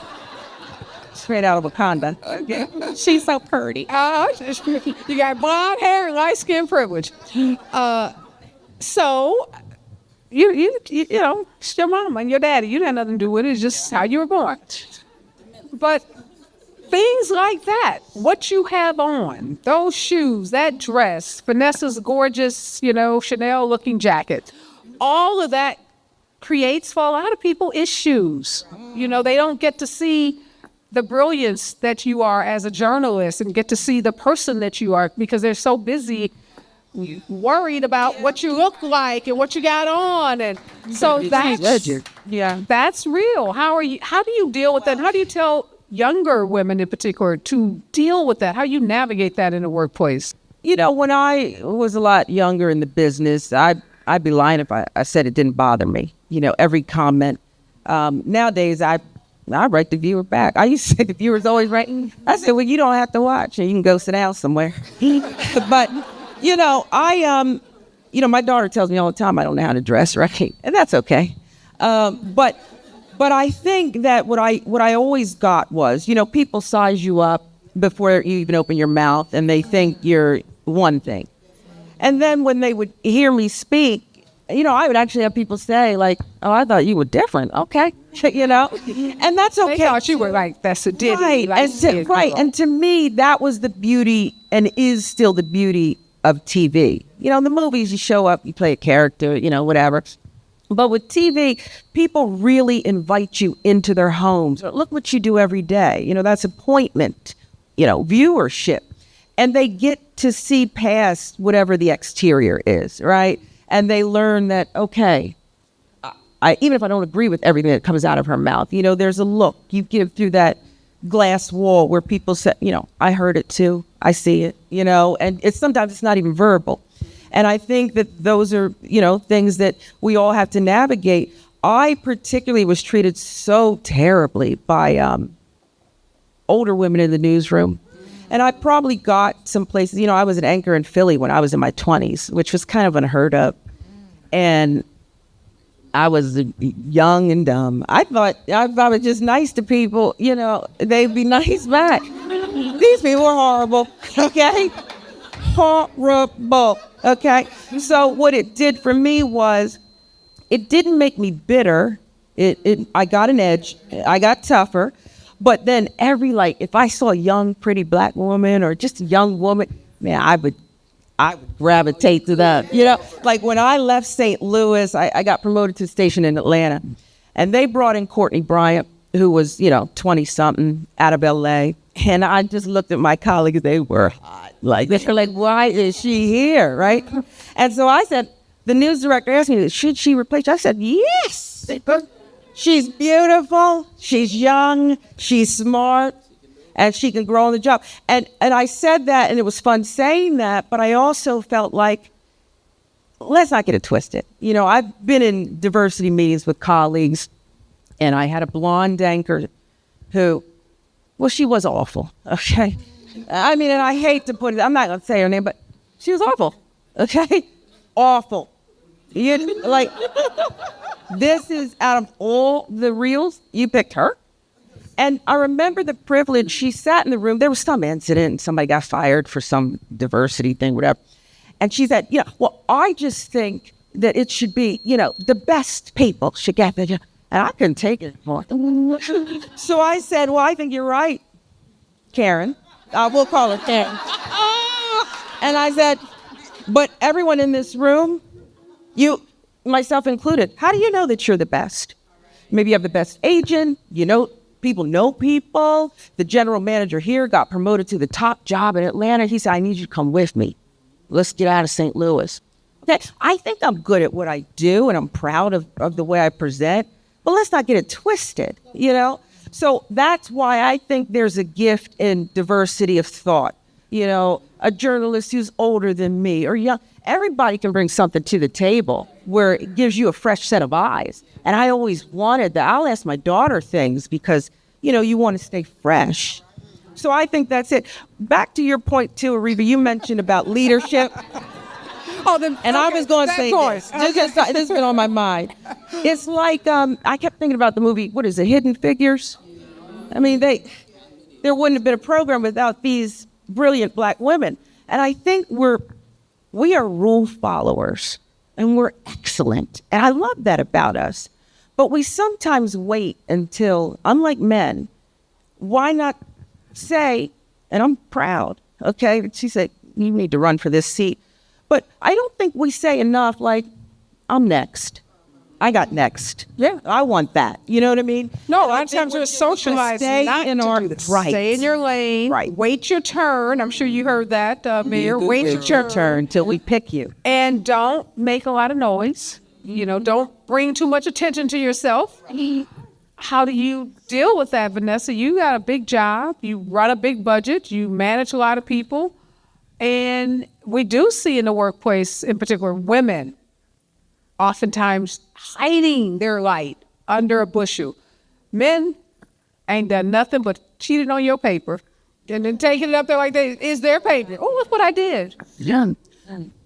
Straight out of Wakanda. Okay. She's so pretty. You got blonde hair and light skin privilege. So you know, it's your mama and your daddy. You had nothing to do with it. It's just how you were born. But things like that, what you have on, those shoes, that dress, Vanessa's gorgeous, Chanel-looking jacket, all of that creates for a lot of people issues. They don't get to see the brilliance that you are as a journalist and get to see the person that you are because they're so busy worried about what you look like and what you got on. And so that's real. How do you deal with that? How do you tell younger women in particular to deal with that? How do you navigate that in the workplace? When I was a lot younger in the business, I'd be lying if I said it didn't bother me. Every comment. Nowadays, I write the viewer back. I used to say the viewer's always writing. I said, well, you don't have to watch and you can go sit down somewhere. But, my daughter tells me all the time I don't know how to dress right. And that's okay. But I think that what I always got was, people size you up before you even open your mouth and they think you're one thing. And then when they would hear me speak, I would actually have people say like, "Oh, I thought you were different." Okay, and that's okay. They thought you were like that's a ditty, right? And to me, that was the beauty, and is still the beauty of TV. In the movies, you show up, you play a character, whatever. But with TV, people really invite you into their homes. Look what you do every day. That's appointment, viewership, and they get to see past whatever the exterior is, right? And they learn that, okay, even if I don't agree with everything that comes out of her mouth, there's a look you give through that glass wall where people say, I heard it too. I see it, and sometimes it's not even verbal. And I think that those are, things that we all have to navigate. I particularly was treated so terribly by older women in the newsroom. And I probably got some places, I was an anchor in Philly when I was in my 20s, which was kind of unheard of. And I was young and dumb. I thought I was just nice to people, they'd be nice back. These people were horrible, okay? Horrible, okay? So what it did for me was, it didn't make me bitter. I got an edge. I got tougher. But then if I saw a young, pretty black woman or just a young woman, man, I would gravitate to them. You know, like when I left St. Louis, I got promoted to a station in Atlanta, and they brought in Courtney Bryant, who was, 20-something out of L.A., and I just looked at my colleagues. They were hot. Like, they were like, why is she here, right? And so I said, the news director asked me, should she replace you? I said, yes. She's beautiful, she's young, she's smart, and she can grow on the job. And I said that, and it was fun saying that, but I also felt like, let's not get it twisted. I've been in diversity meetings with colleagues, and I had a blonde anchor who, well, she was awful, okay? I mean, and I hate to put it, I'm not going to say her name, but she was awful, okay? Awful. This is out of all the reels, you picked her. And I remember the privilege. She sat in the room. There was some incident and somebody got fired for some diversity thing, whatever. And she said, well, I just think that it should be, the best people should get the job. And I couldn't take it anymore. So I said, well, I think you're right, Karen. We'll call her Karen. And I said, but everyone in this room, you, myself included, how do you know that you're the best? Maybe you have the best agent, people know people. The general manager here got promoted to the top job in Atlanta. He said, I need you to come with me. Let's get out of St. Louis. Okay, I think I'm good at what I do, and I'm proud of the way I present, but let's not get it twisted, So that's why I think there's a gift in diversity of thought. A journalist who's older than me or young, everybody can bring something to the table where it gives you a fresh set of eyes. And I always wanted that. I'll ask my daughter things because, you want to stay fresh. So I think that's it. Back to your point too, Areva, you mentioned about leadership. I was going to say this. This has been on my mind. It's like, I kept thinking about the movie, what is it, Hidden Figures? I mean, there wouldn't have been a program without these brilliant Black women. And I think we are rule followers, and we're excellent. And I love that about us. But we sometimes wait until, unlike men, why not say, and I'm proud, okay? She said, you need to run for this seat. But I don't think we say enough, like, I'm next. I got next. Yeah, I want that. You know what I mean? No, a lot of times we're socialized not in to our do this. right. Stay in your lane. Right. Wait your turn. I'm sure you heard that, Mayor. Wait your turn till we pick you. And don't make a lot of noise. Don't bring too much attention to yourself. How do you deal with that, Vanessa? You got a big job. You run a big budget. You manage a lot of people. And we do see in the workplace, in particular, women oftentimes hiding their light under a bushel. Men ain't done nothing but cheated on your paper and then taking it up there like is their paper. Oh, look what I did. Yeah.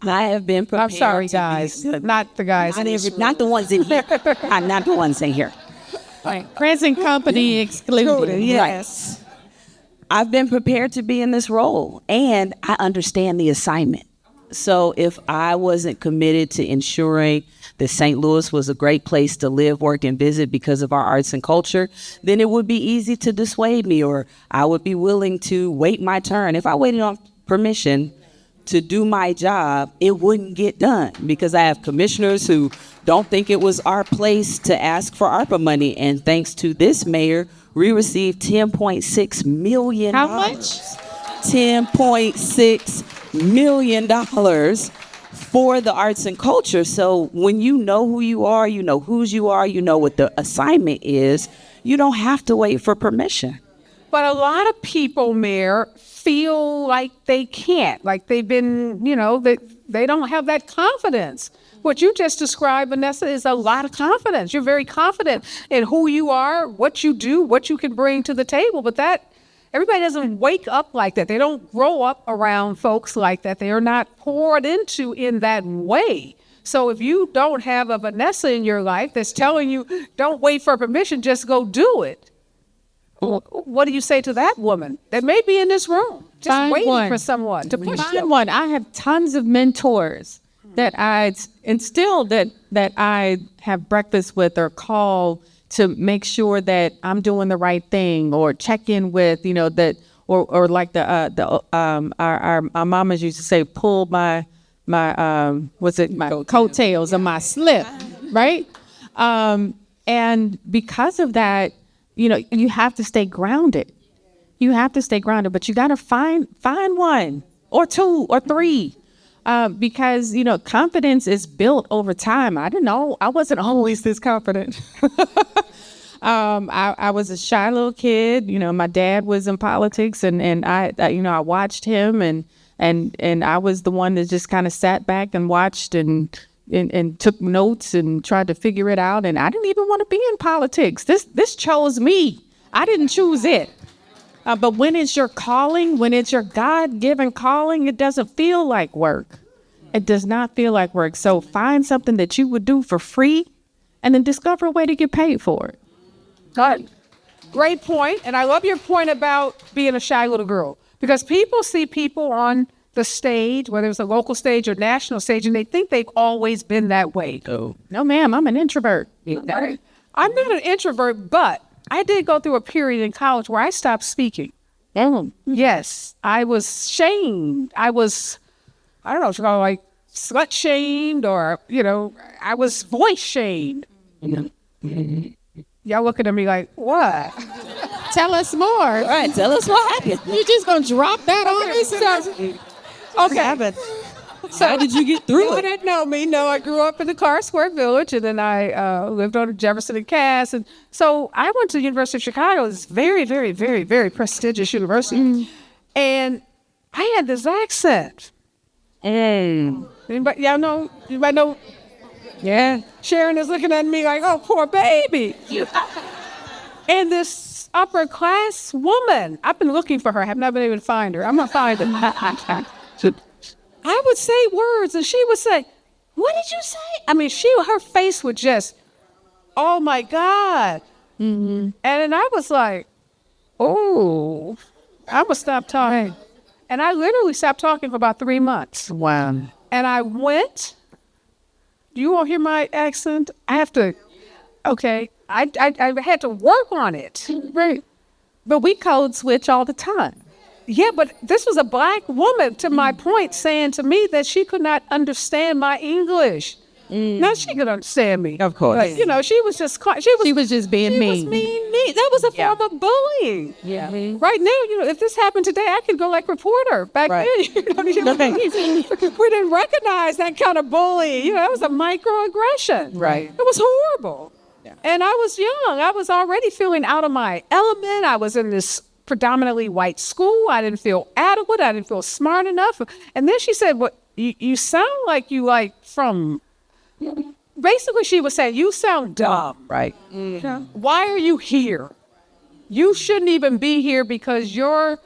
I have been prepared. I'm sorry, guys. Not the guys. Not the ones in here. I'm not the ones in here. Present company excluded. Yes. Right. I've been prepared to be in this role, and I understand the assignment. So if I wasn't committed to ensuring that St. Louis was a great place to live, work, and visit because of our arts and culture, then it would be easy to dissuade me, or I would be willing to wait my turn. If I waited on permission to do my job, it wouldn't get done because I have commissioners who don't think it was our place to ask for ARPA money. And thanks to this mayor, we received $10.6 million. How much? $10.6 million for the arts and culture. So when you know who you are, you know whose you are, you know what the assignment is, you don't have to wait for permission. But a lot of people, Mayor, feel like they can't, like they've been, they don't have that confidence. What you just described, Vanessa, is a lot of confidence. You're very confident in who you are, what you do, what you can bring to the table. But everybody doesn't wake up like that. They don't grow up around folks like that. They are not poured into in that way. So if you don't have a Vanessa in your life that's telling you, don't wait for permission, just go do it. What do you say to that woman that may be in this room, just waiting for someone to push them? I have tons of mentors that I instilled that I have breakfast with or call to make sure that I'm doing the right thing or check in with, that or like our mamas used to say, pull my coattails or my slip, right? And because of that, you have to stay grounded. You have to stay grounded, but you got to find one or two or three, because confidence is built over time. I didn't know, I wasn't always this confident. I was a shy little kid. My dad was in politics, and I watched him, and I was the one that just kind of sat back and watched and took notes and tried to figure it out. And I didn't even want to be in politics. This chose me. I didn't choose it. But when it's your calling, when it's your God-given calling, it doesn't feel like work. It does not feel like work. So find something that you would do for free and then discover a way to get paid for it. Good. Great point. And I love your point about being a shy little girl, because people see people on the stage, whether it's a local stage or national stage, and they think they've always been that way. Oh. No, ma'am, I'm an introvert. I'm not an introvert, but I did go through a period in college where I stopped speaking. Yes, I was shamed. I don't know what you call it, like slut shamed, or, I was voice shamed. Y'all looking at me like, what? Tell us more. All right, tell us what happened. You just gonna drop that on us? Okay. So how did you get through People it? that know me know I grew up in the Kranzberg Village, and then I lived on Jefferson and Cass. And so I went to the University of Chicago. It's very, very, very, very prestigious university. And I had this accent. Anybody know? Yeah. Sharon is looking at me like, oh, poor baby. And this upper class woman, I've been looking for her. I have not been able to find her. I'm going to find her. I would say words, and she would say, what did you say? I mean, her face would just, oh my God. And then I was like, oh, I'm going to stop talking. And I literally stopped talking for about 3 months. Wow. And I went, you won't hear my accent? I have to, okay. I had to work on it. Right. But we code switch all the time. Yeah, but this was a black woman, to my point, saying to me that she could not understand my English. Now she could understand me, Of course. But, she was just She was just being mean. That was a form of bullying. Yeah. Right now, if this happened today, I could go like reporter. Back then, we didn't recognize that kind of bullying. That was a microaggression. Right. It was horrible. Yeah. And I was young. I was already feeling out of my element. I was in this predominantly white school. I didn't feel adequate. I didn't feel smart enough. And then she said, "Well, you sound like you from." Basically, she was saying, "You sound dumb. Right. Why are you here? You shouldn't even be here because the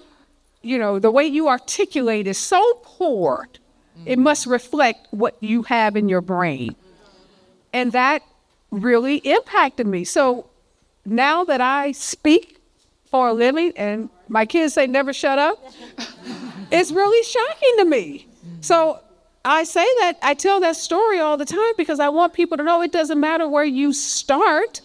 way you articulate is so poor. It must reflect what you have in your brain." And that really impacted me. So now that I speak for a living, and my kids say never shut up, it's really shocking to me. So I say that, I tell that story all the time because I want people to know it doesn't matter where you start.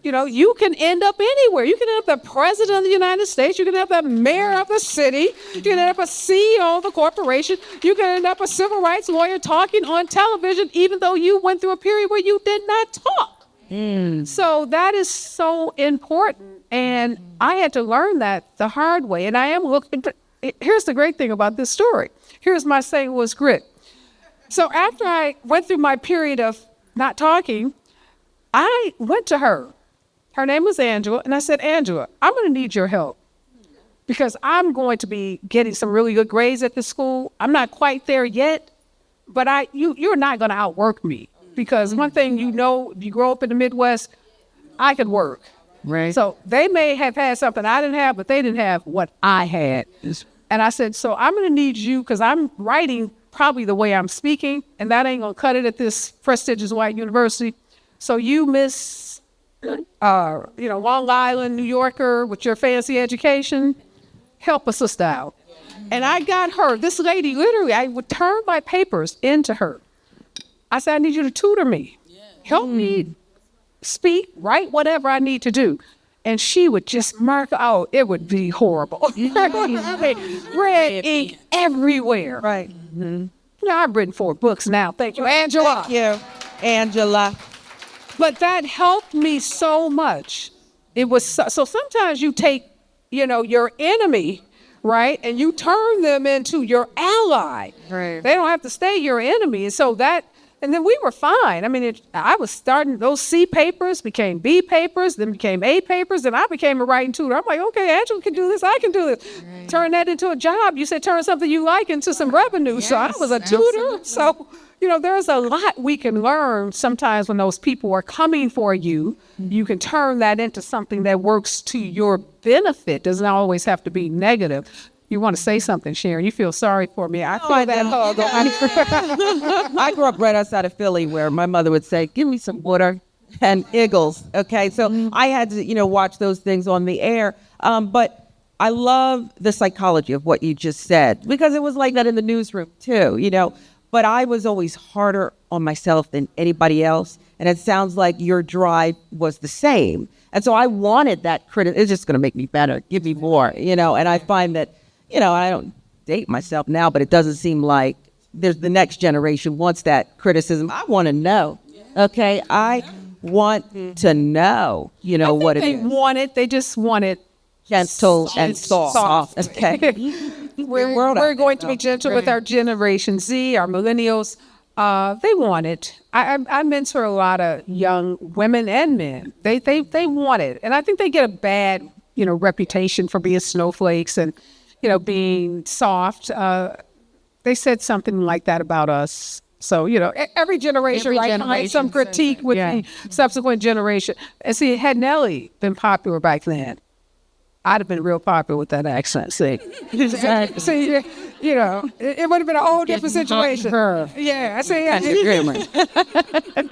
You can end up anywhere. You can end up the president of the United States. You can end up the mayor of the city. You can end up a CEO of a corporation. You can end up a civil rights lawyer talking on television, even though you went through a period where you did not talk. So that is so important. And I had to learn that the hard way. And I am looking, here's the great thing about this story. Here's my St. Louis grit. So after I went through my period of not talking, I went to her. Her name was Angela. And I said, Angela, I'm going to need your help because I'm going to be getting some really good grades at this school. I'm not quite there yet, but you're not going to outwork me. Because one thing if you grow up in the Midwest, I could work. Right. So they may have had something I didn't have, but they didn't have what I had. And I said, so I'm going to need you because I'm writing probably the way I'm speaking, and that ain't going to cut it at this prestigious white university. So you, Miss, Long Island, New Yorker, with your fancy education, help a sister out. And I got her, this lady, literally, I would turn my papers into her. I said, I need you to tutor me. Help me speak, write whatever I need to do. and she would just mark out. It would be horrible. I mean, red ink everywhere. Right. You know, I've written 4 books now. Thank you, Angela. Thank you, Angela. But that helped me so much. It was so sometimes you take, you know, your enemy, right, and you turn them into your ally. Right. They don't have to stay your enemy. And so that, and then we were fine. I mean, I was starting, those C papers became B papers, then became A papers, and I became a writing tutor. I'm like, okay, Angela can do this, I can do this. Right. Turn that into a job. You said turn something you like into some revenue. Yes, so I was a tutor. Absolutely. So, you know, there's a lot we can learn sometimes when those people are coming for you. You can turn that into something that works to your benefit. Doesn't always have to be negative. You want to say something, Sharon? You feel sorry for me. I feel that hug. I grew up right outside of Philly where my mother would say, give me some water and Eagles. Okay, so I had to, you know, watch those things on the air. But I love the psychology of what you just said, because it was like that in the newsroom too, you know. But I was always harder on myself than anybody else. And it sounds like your drive was the same. And so I wanted that credit. It's just going to make me better. Give me more, you know. And I find that, you know, I don't date myself now, but it doesn't seem like there's the next generation wants that criticism. I want to know. Okay. I want to know, you know, what it is. They want it. They just want it gentle and soft. Okay. We're going to be gentle with our Generation Z, our millennials. They want it. I mentor a lot of young women and men. They want it, and I think they get a bad, you know, reputation for being snowflakes and, you know, being soft. They said something like that about us. So, you know, every generation, right? Some critique with the subsequent generation. And see, had Nelly been popular back then, I'd have been real popular with that accent. See, you know, it would have been a whole different situation. Yeah, I see. I'd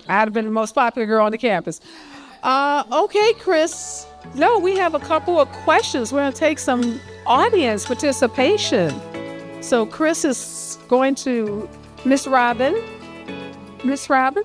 have been the most popular girl on the campus. Okay, Chris. No, we have a couple of questions. We're going to take some audience participation. So Chris is going to Miss Robin. Miss Robin?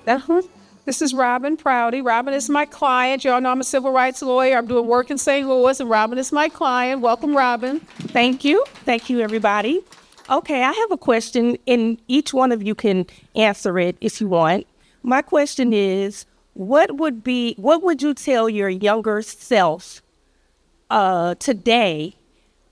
This is Robin Prouty. Robin is my client. Y'all know I'm a civil rights lawyer. I'm doing work in St. Louis, and Robin is my client. Welcome, Robin. Thank you. Thank you, everybody. Okay, I have a question, and each one of you can answer it if you want. My question is, what would you tell your younger self today?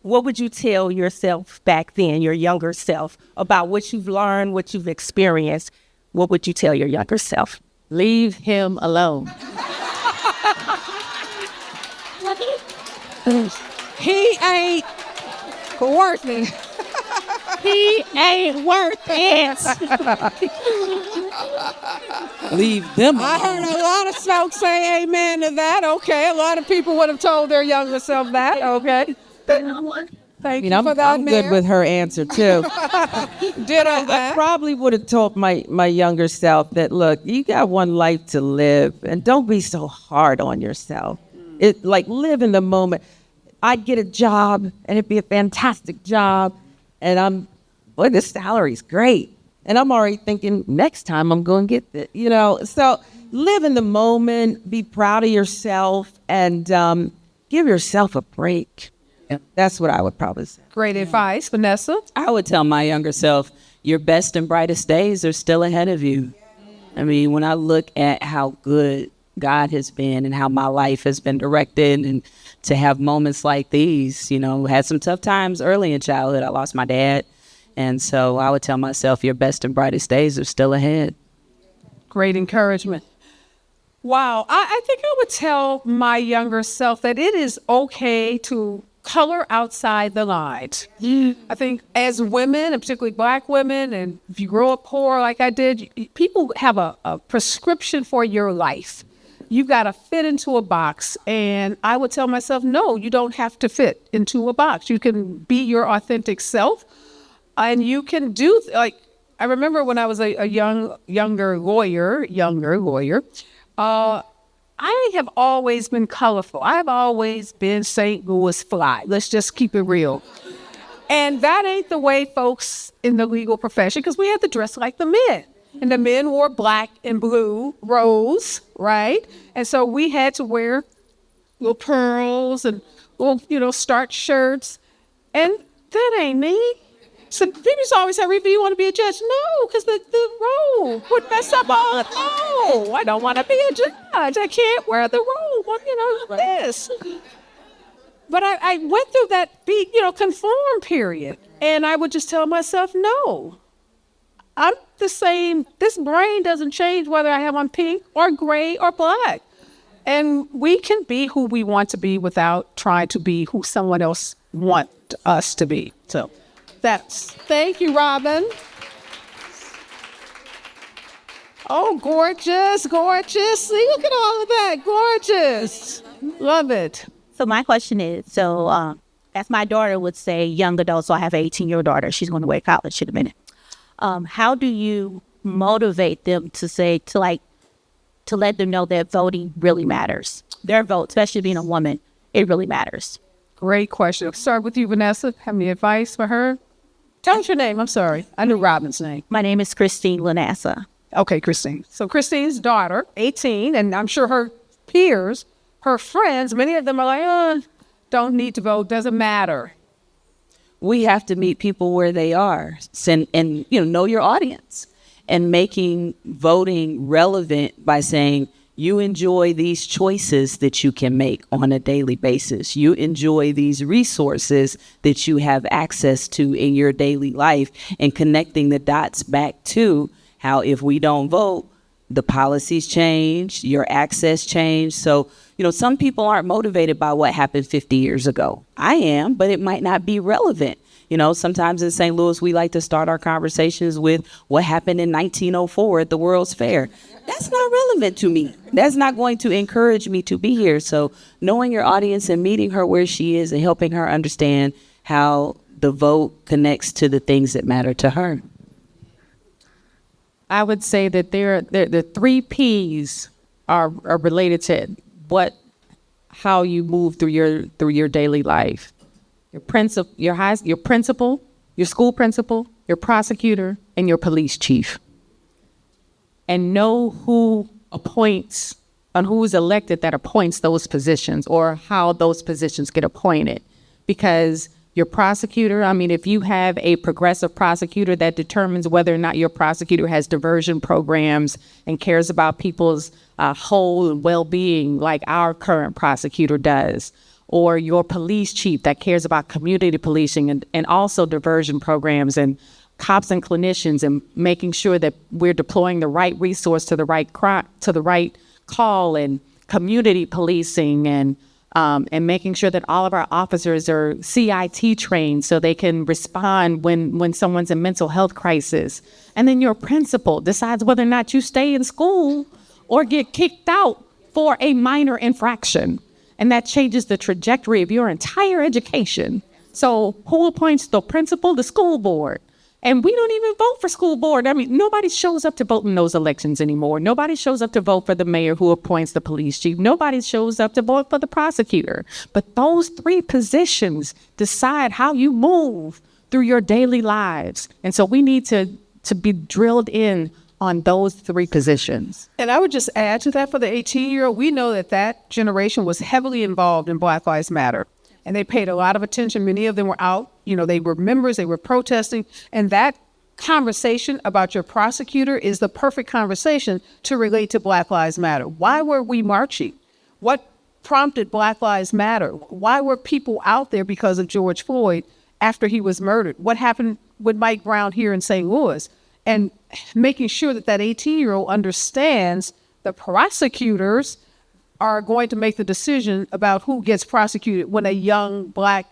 What would you tell yourself back then, your younger self, about what you've learned, what you've experienced? What would you tell your younger self? Leave him alone. He ain't worth it. He ain't worth it. Leave them alone. I heard a lot of folks say amen to that. Okay, a lot of people would have told their younger self that. Okay. Thank you for that, I'm Mayor. good with her answer too. Ditto that. I probably would have told my younger self that, look, you got one life to live, and don't be so hard on yourself. Live in the moment. I'd get a job, and it'd be a fantastic job, and this salary's great, and I'm already thinking next time I'm going to get this, you know. So live in the moment, be proud of yourself, and give yourself a break. That's what I would probably say. Great advice, Vanessa. I would tell my younger self, your best and brightest days are still ahead of you. I mean, when I look at how good God has been and how my life has been directed, and to have moments like these, you know, had some tough times early in childhood. I lost my dad. And so I would tell myself, your best and brightest days are still ahead. Great encouragement. Wow. I think I would tell my younger self that it is okay to color outside the lines. I think as women, and particularly Black women, and if you grow up poor like I did, people have a prescription for your life. You've got to fit into a box. And I would tell myself, no, you don't have to fit into a box. You can be your authentic self, and you can do, like, I remember when I was a younger lawyer, I have always been colorful. I've always been St. Louis fly. Let's just keep it real. And that ain't the way folks in the legal profession, because we had to dress like the men. And the men wore black and blue rose, right? And so we had to wear little pearls and little, starch shirts. And that ain't me. So people always say, Reba, you want to be a judge? No, because the robe would mess up all. No, I don't want to be a judge. I can't wear the robe. This. But I went through that conform period. And I would just tell myself, no, I'm the same. This brain doesn't change whether I have on pink or gray or black. And we can be who we want to be without trying to be who someone else wants us to be. So thank you, Robin. Oh, gorgeous, gorgeous. See, look at all of that. Gorgeous. Love it. So my question is, as my daughter would say, young adult, so I have an 18-year-old daughter. She's going to away college in a minute. How do you motivate them to let them know that voting really matters? Their vote, especially being a woman, it really matters. Great question. I'll start with you, Vanessa. Have any advice for her? Tell us your name. I'm sorry. I knew Robin's name. My name is Christine Lanassa. Okay, Christine. So Christine's daughter, 18, and I'm sure her peers, her friends, many of them are like, don't need to vote, doesn't matter. We have to meet people where they are and know your audience and making voting relevant by saying you enjoy these choices that you can make on a daily basis. You enjoy these resources that you have access to in your daily life, and connecting the dots back to how if we don't vote, the policies change, your access change. So, some people aren't motivated by what happened 50 years ago. I am, but it might not be relevant. Sometimes in St. Louis, we like to start our conversations with what happened in 1904 at the World's Fair. That's not relevant to me. That's not going to encourage me to be here. So knowing your audience and meeting her where she is and helping her understand how the vote connects to the things that matter to her. I would say that the 3 P's are related to how you move through your daily life. Your principal, your school principal, your prosecutor, and your police chief. And know who appoints and who is elected that appoints those positions, or how those positions get appointed. Because your prosecutor, if you have a progressive prosecutor that determines whether or not your prosecutor has diversion programs and cares about people's whole and well-being like our current prosecutor does, or your police chief that cares about community policing and also diversion programs and cops and clinicians, and making sure that we're deploying the right resource to the right call, and community policing, and making sure that all of our officers are CIT trained so they can respond when someone's in mental health crisis. And then your principal decides whether or not you stay in school or get kicked out for a minor infraction. And that changes the trajectory of your entire education. So who appoints the principal? The school board. And we don't even vote for school board. Nobody shows up to vote in those elections anymore. Nobody shows up to vote for the mayor who appoints the police chief. Nobody shows up to vote for the prosecutor. But those 3 positions decide how you move through your daily lives. And so we need to be drilled in on those 3 positions. And I would just add to that, for the 18-year-old, we know that generation was heavily involved in Black Lives Matter. And they paid a lot of attention. Many of them were out, they were members, they were protesting. And that conversation about your prosecutor is the perfect conversation to relate to Black Lives Matter. Why were we marching? What prompted Black Lives Matter? Why were people out there because of George Floyd after he was murdered? What happened with Mike Brown here in St. Louis? And making sure that 18-year-old understands the prosecutors are going to make the decision about who gets prosecuted when a young Black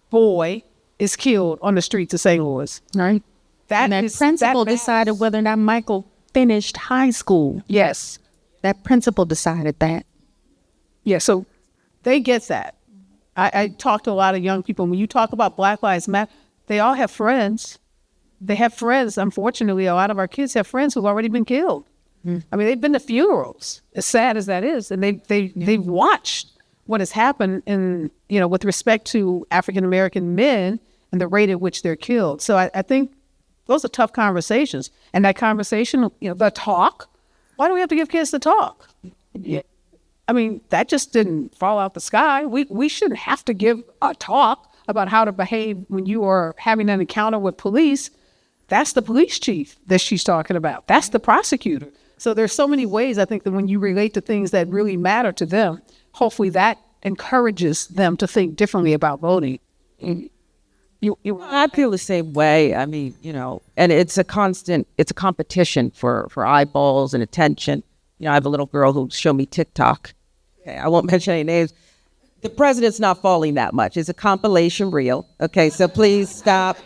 boy is killed on the streets of St. Louis. Right. That principal decided whether or not Michael finished high school. Yes. That principal decided that. Yeah, so they get that. I talk to a lot of young people. When you talk about Black Lives Matter, they all have friends. They have friends. Unfortunately, a lot of our kids have friends who've already been killed. They've been to funerals, as sad as that is, and they've watched what has happened with respect to African-American men and the rate at which they're killed. So I think those are tough conversations. And that conversation, the talk, why do we have to give kids the talk? Yeah. I mean, that just didn't fall out the sky. We shouldn't have to give a talk about how to behave when you are having an encounter with police. That's the police chief that she's talking about. That's the prosecutor. So there's so many ways, I think, that when you relate to things that really matter to them, hopefully that encourages them to think differently about voting. I feel the same way. I mean, and it's a competition for eyeballs and attention. I have a little girl who showed me TikTok. Okay, I won't mention any names. The president's not falling that much. It's a compilation reel. Okay, so please stop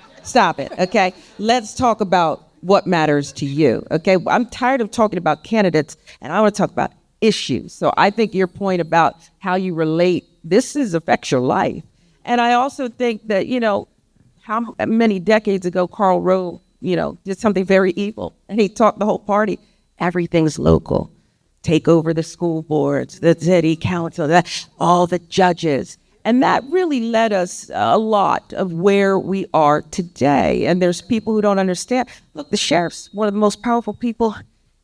it. Okay, let's talk about what matters to you. Okay, I'm tired of talking about candidates, and I want to talk about issues. So I think your point about how you relate, this affects your life. And I also think that, how many decades ago Karl Rove, did something very evil. And he taught the whole party, everything's local. Take over the school boards, the city council, all the judges. And that really led us a lot of where we are today. And there's people who don't understand. Look, the sheriff's one of the most powerful people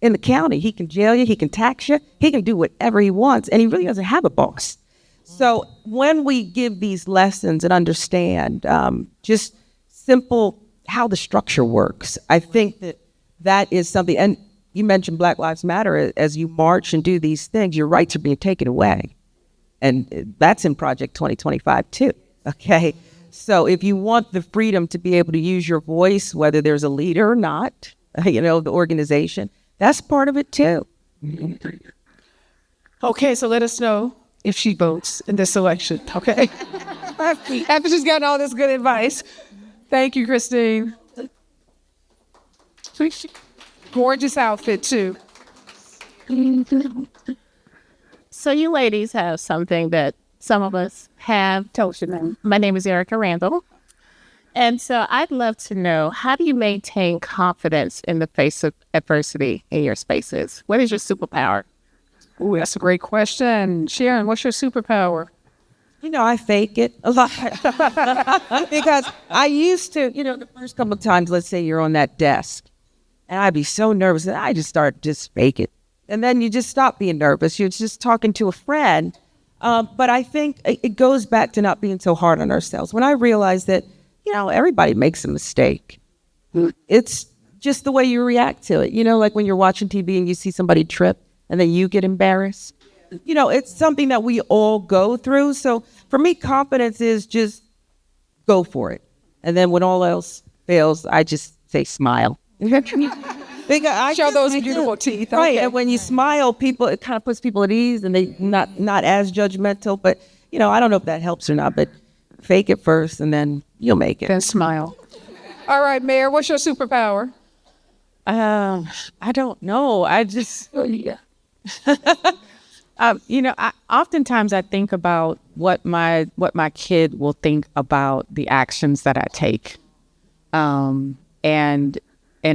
in the county. He can jail you, he can tax you, he can do whatever he wants, and he really doesn't have a boss. So when we give these lessons and understand just simple how the structure works, I think that is something. And you mentioned Black Lives Matter. As you march and do these things, your rights are being taken away. And that's in Project 2025 too, okay? So if you want the freedom to be able to use your voice, whether there's a leader or not, the organization, that's part of it too. Okay, so let us know if she votes in this election, okay? After she's gotten all this good advice. Thank you, Christine. Gorgeous outfit, too. So you ladies have something that some of us have. My name is Erica Randall. And so I'd love to know, how do you maintain confidence in the face of adversity in your spaces? What is your superpower? Ooh, that's a great question. Sharon, what's your superpower? I fake it a lot because I used to, the first couple of times, let's say you're on that desk and I'd be so nervous that I just fake it. And then you just stop being nervous. You're just talking to a friend. But I think it goes back to not being so hard on ourselves. When I realized that, everybody makes a mistake. It's just the way you react to it. Like when you're watching TV and you see somebody trip and then you get embarrassed. It's something that we all go through. So for me, confidence is just go for it. And then when all else fails, I just say smile. Show those beautiful teeth. Okay. Right. And when you smile, it kind of puts people at ease and they not as judgmental. But, I don't know if that helps or not, but fake it first and then you'll make it. Then smile. All right, Mayor, what's your superpower? I don't know. I just, oftentimes I think about what my kid will think about the actions that I take. And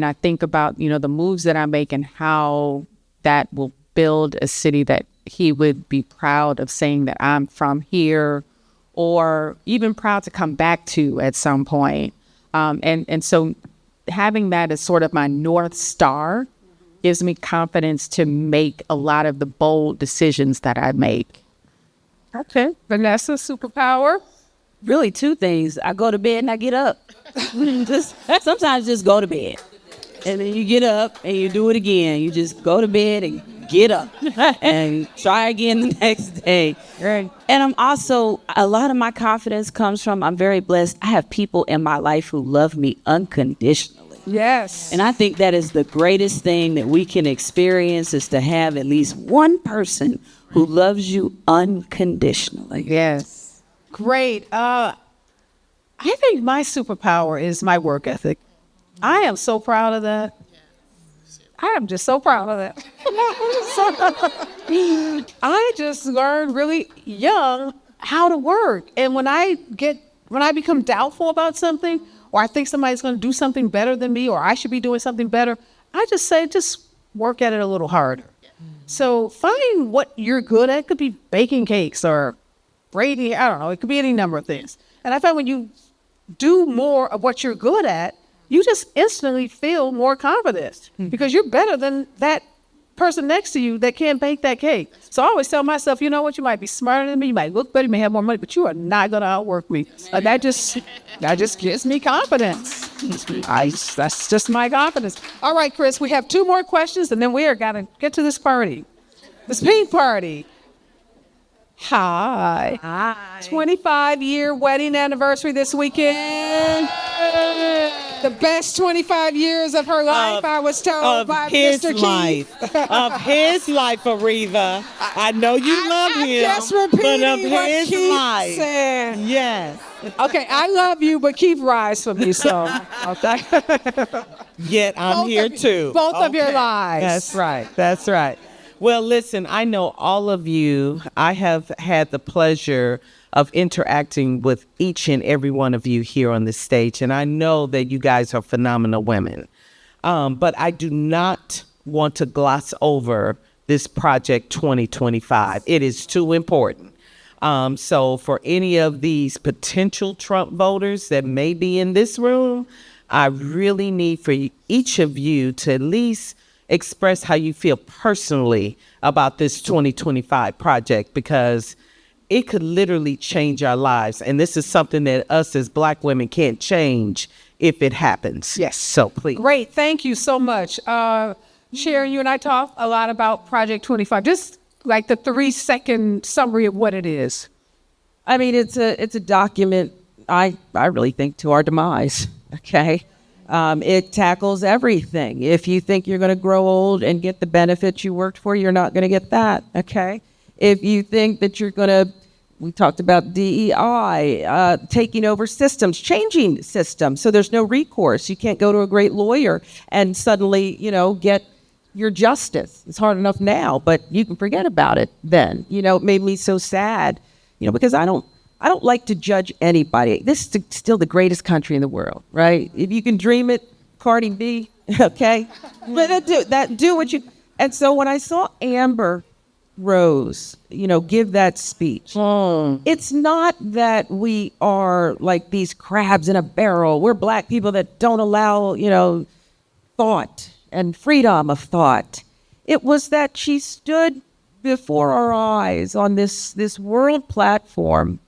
I think about, the moves that I make and how that will build a city that he would be proud of saying that I'm from here, or even proud to come back to at some point. And so having that as sort of my North Star gives me confidence to make a lot of the bold decisions that I make. Okay. Vanessa, superpower? Really two things. I go to bed and I get up. Sometimes just go to bed. And then you get up and you do it again. You just go to bed and get up and try again the next day. Right. And I'm also, a lot of my confidence comes from, I'm very blessed. I have people in my life who love me unconditionally. Yes. And I think that is the greatest thing that we can experience, is to have at least one person who loves you unconditionally. Yes. Great. I think my superpower is my work ethic. I am so proud of that. I am just so proud of that. I just learned really young how to work. And when I become doubtful about something, or I think somebody's going to do something better than me, or I should be doing something better, I just say, just work at it a little harder. So find what you're good at. It could be baking cakes or braiding. I don't know. It could be any number of things. And I find when you do more of what you're good at, you just instantly feel more confident because you're better than that person next to you that can't bake that cake. So I always tell myself, you know what, you might be smarter than me, you might look better, you may have more money, but you are not going to outwork me. That just gives me confidence. That's just my confidence. All right, Chris, we have 2 more questions, and then we are going to get to this party. This pink party. Hi. 25-year wedding anniversary this weekend. The best 25 years of her life, I was told by Mr. Keith. Of his life, Areva. I know you love him, just repeating but of what his Keith life. said. Yes. Okay, I love you, but keep rise for me, so. Yet I'm here too. Both of your lives. That's right. That's right. Well, listen, I know all of you. I have had the pleasure of interacting with each and every one of you here on this stage, and I know that you guys are phenomenal women. But I do not want to gloss over this Project 2025. It is too important. So for any of these potential Trump voters that may be in this room, I really need for each of you to at least express how you feel personally about this 2025 project, because it could literally change our lives. And this is something that us as Black women can't change if it happens. Yes. So please. Great. Thank you so much. Sharon, you and I talk a lot about Project 25. Just like the 3-second summary of what it is. I mean, it's a document, I really think, to our demise, okay? It tackles everything. If you think you're going to grow old and get the benefits you worked for, you're not going to get that, okay? If you think that you're going to, we talked about DEI, taking over systems, changing systems, so there's no recourse. You can't go to a great lawyer and suddenly, get your justice. It's hard enough now, but you can forget about it then. It made me so sad, because I don't like to judge anybody. This is still the greatest country in the world, right? If you can dream it, Cardi B, okay? But do what you... And so when I saw Amber Rose, give that speech, it's not that we are like these crabs in a barrel. We're Black people that don't allow, thought and freedom of thought. It was that she stood before our eyes on this world platform,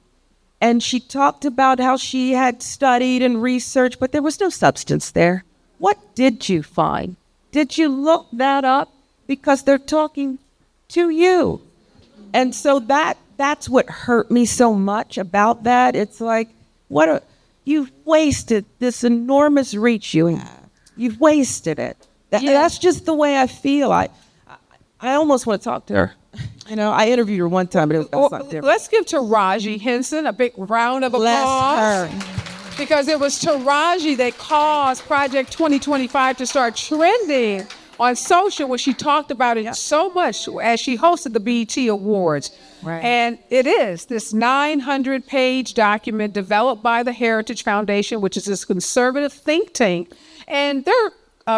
and she talked about how she had studied and researched, but there was no substance there. What did you find? Did you look that up? Because they're talking to you. And so that's what hurt me so much about that. It's like, you've wasted this enormous reach you have. You've wasted it. That's just the way I feel. I almost want to talk to her. I interviewed her one time, but that's not different. Let's give Taraji Henson a big round of applause. Bless her. Because it was Taraji that caused Project 2025 to start trending on social when she talked about it so much as she hosted the BET Awards. Right. And it is this 900-page document developed by the Heritage Foundation, which is this conservative think tank. And they're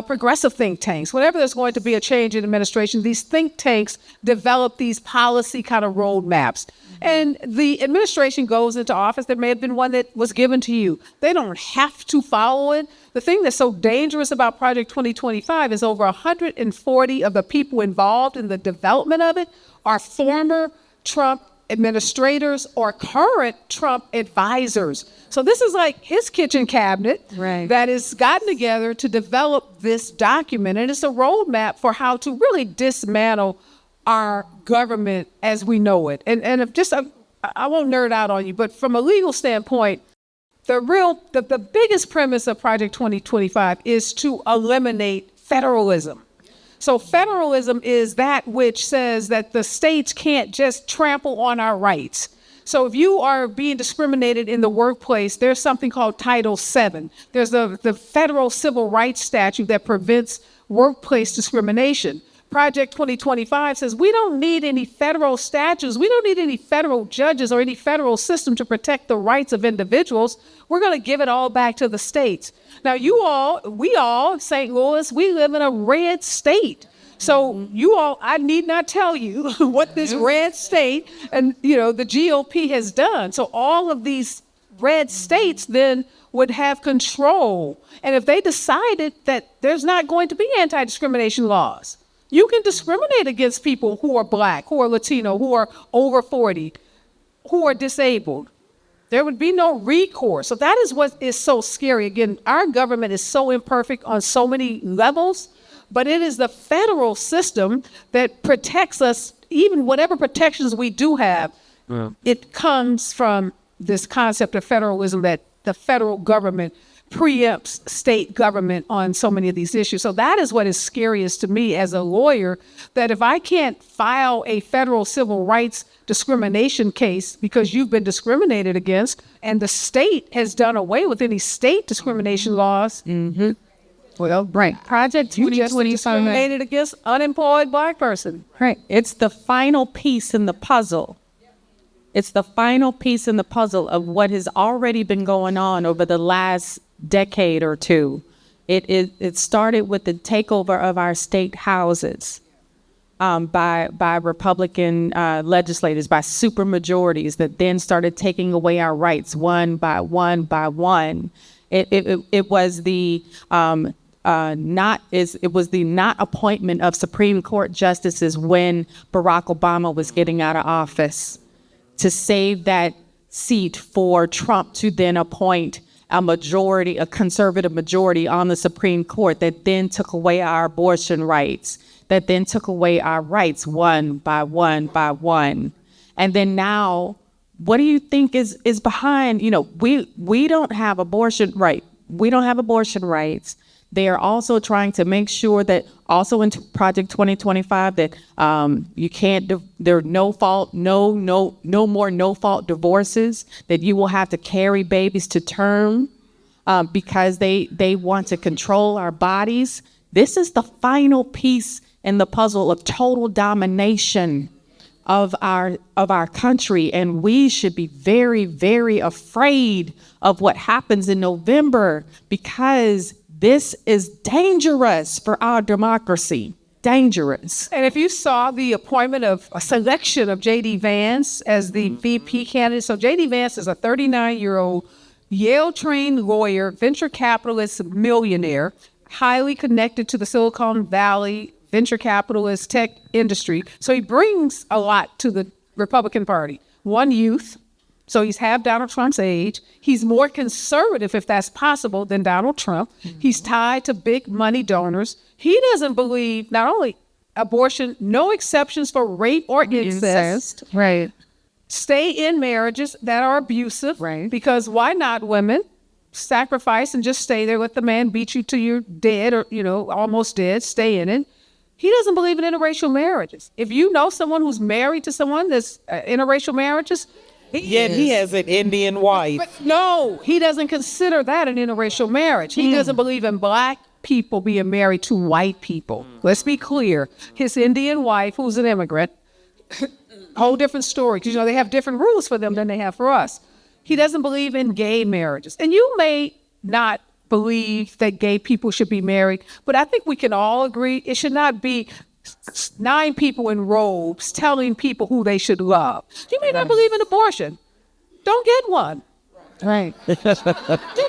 progressive think tanks. Whenever there's going to be a change in administration, these think tanks develop these policy kind of roadmaps. And the administration goes into office. There may have been one that was given to you. They don't have to follow it. The thing that's so dangerous about Project 2025 is over 140 of the people involved in the development of it are former Trump administrators or current Trump advisors. So this is like his kitchen cabinet that has gotten together to develop this document. And it's a roadmap for how to really dismantle our government as we know it. And if just, I won't nerd out on you, but from a legal standpoint, the biggest premise of Project 2025 is to eliminate federalism. So federalism is that which says that the states can't just trample on our rights. So if you are being discriminated in the workplace, there's something called Title VII. There's the federal civil rights statute that prevents workplace discrimination. Project 2025 says we don't need any federal statutes. We don't need any federal judges or any federal system to protect the rights of individuals. We're going to give it all back to the states. Now, we all, St. Louis, we live in a red state. So you all, I need not tell you what this red state and, the GOP has done. So all of these red states then would have control. And if they decided that there's not going to be anti-discrimination laws, You can discriminate against people who are black, who are Latino, who are over 40, who are disabled. There would be no recourse. So that is what is so scary. Again, our government is so imperfect on so many levels, but it is the federal system that protects us. Even whatever protections we do have, it comes from this concept of federalism, that the federal government preempts state government on so many of these issues. So that is what is scariest to me as a lawyer, that if I can't file a federal civil rights discrimination case because you've been discriminated against, and the state has done away with any state discrimination laws. Well, right. Project You just 2025. discriminated against unemployed black person. Right. It's the final piece in the puzzle. It's the final piece in the puzzle of what has already been going on over the last decade or two. It started with the takeover of our state houses by Republican legislators, by supermajorities that then started taking away our rights one by one by one. It was the not appointment of Supreme Court justices when Barack Obama was getting out of office to save that seat for Trump to then appoint a conservative majority on the Supreme Court that then took away our abortion rights, that then took away our rights one by one by one. And then now, what do you think is behind, we don't have abortion right. We don't have abortion rights. They are also trying to make sure that also in Project 2025 that you can't, there are no more no-fault divorces, that you will have to carry babies to term because they want to control our bodies. This is the final piece in the puzzle of total domination of our country, and we should be very, very afraid of what happens in November, because this is dangerous for our democracy. Dangerous. And if you saw the appointment of a selection of J.D. Vance as the VP candidate, so J.D. Vance is a 39-year-old Yale-trained lawyer, venture capitalist, millionaire, highly connected to the Silicon Valley venture capitalist tech industry. So he brings a lot to the Republican Party. One, youth. So he's half Donald Trump's age. He's more conservative, if that's possible, than Donald Trump. He's tied to big money donors. He doesn't believe not only abortion, no exceptions for rape or incest. Right. Stay in marriages that are abusive. Right. Because why not, women? Sacrifice and just stay there. Let the man beat you till you're dead or, almost dead. Stay in it. He doesn't believe in interracial marriages. If you know someone who's married to someone that's interracial marriages, Yet he has an Indian wife. But no, he doesn't consider that an interracial marriage. He doesn't believe in black people being married to white people. Let's be clear. His Indian wife, who's an immigrant, whole different story, because they have different rules for them than they have for us. He doesn't believe in gay marriages. And you may not believe that gay people should be married, but I think we can all agree it should not be 9 people in robes telling people who they should love. You may not believe in abortion. Don't get one. Right.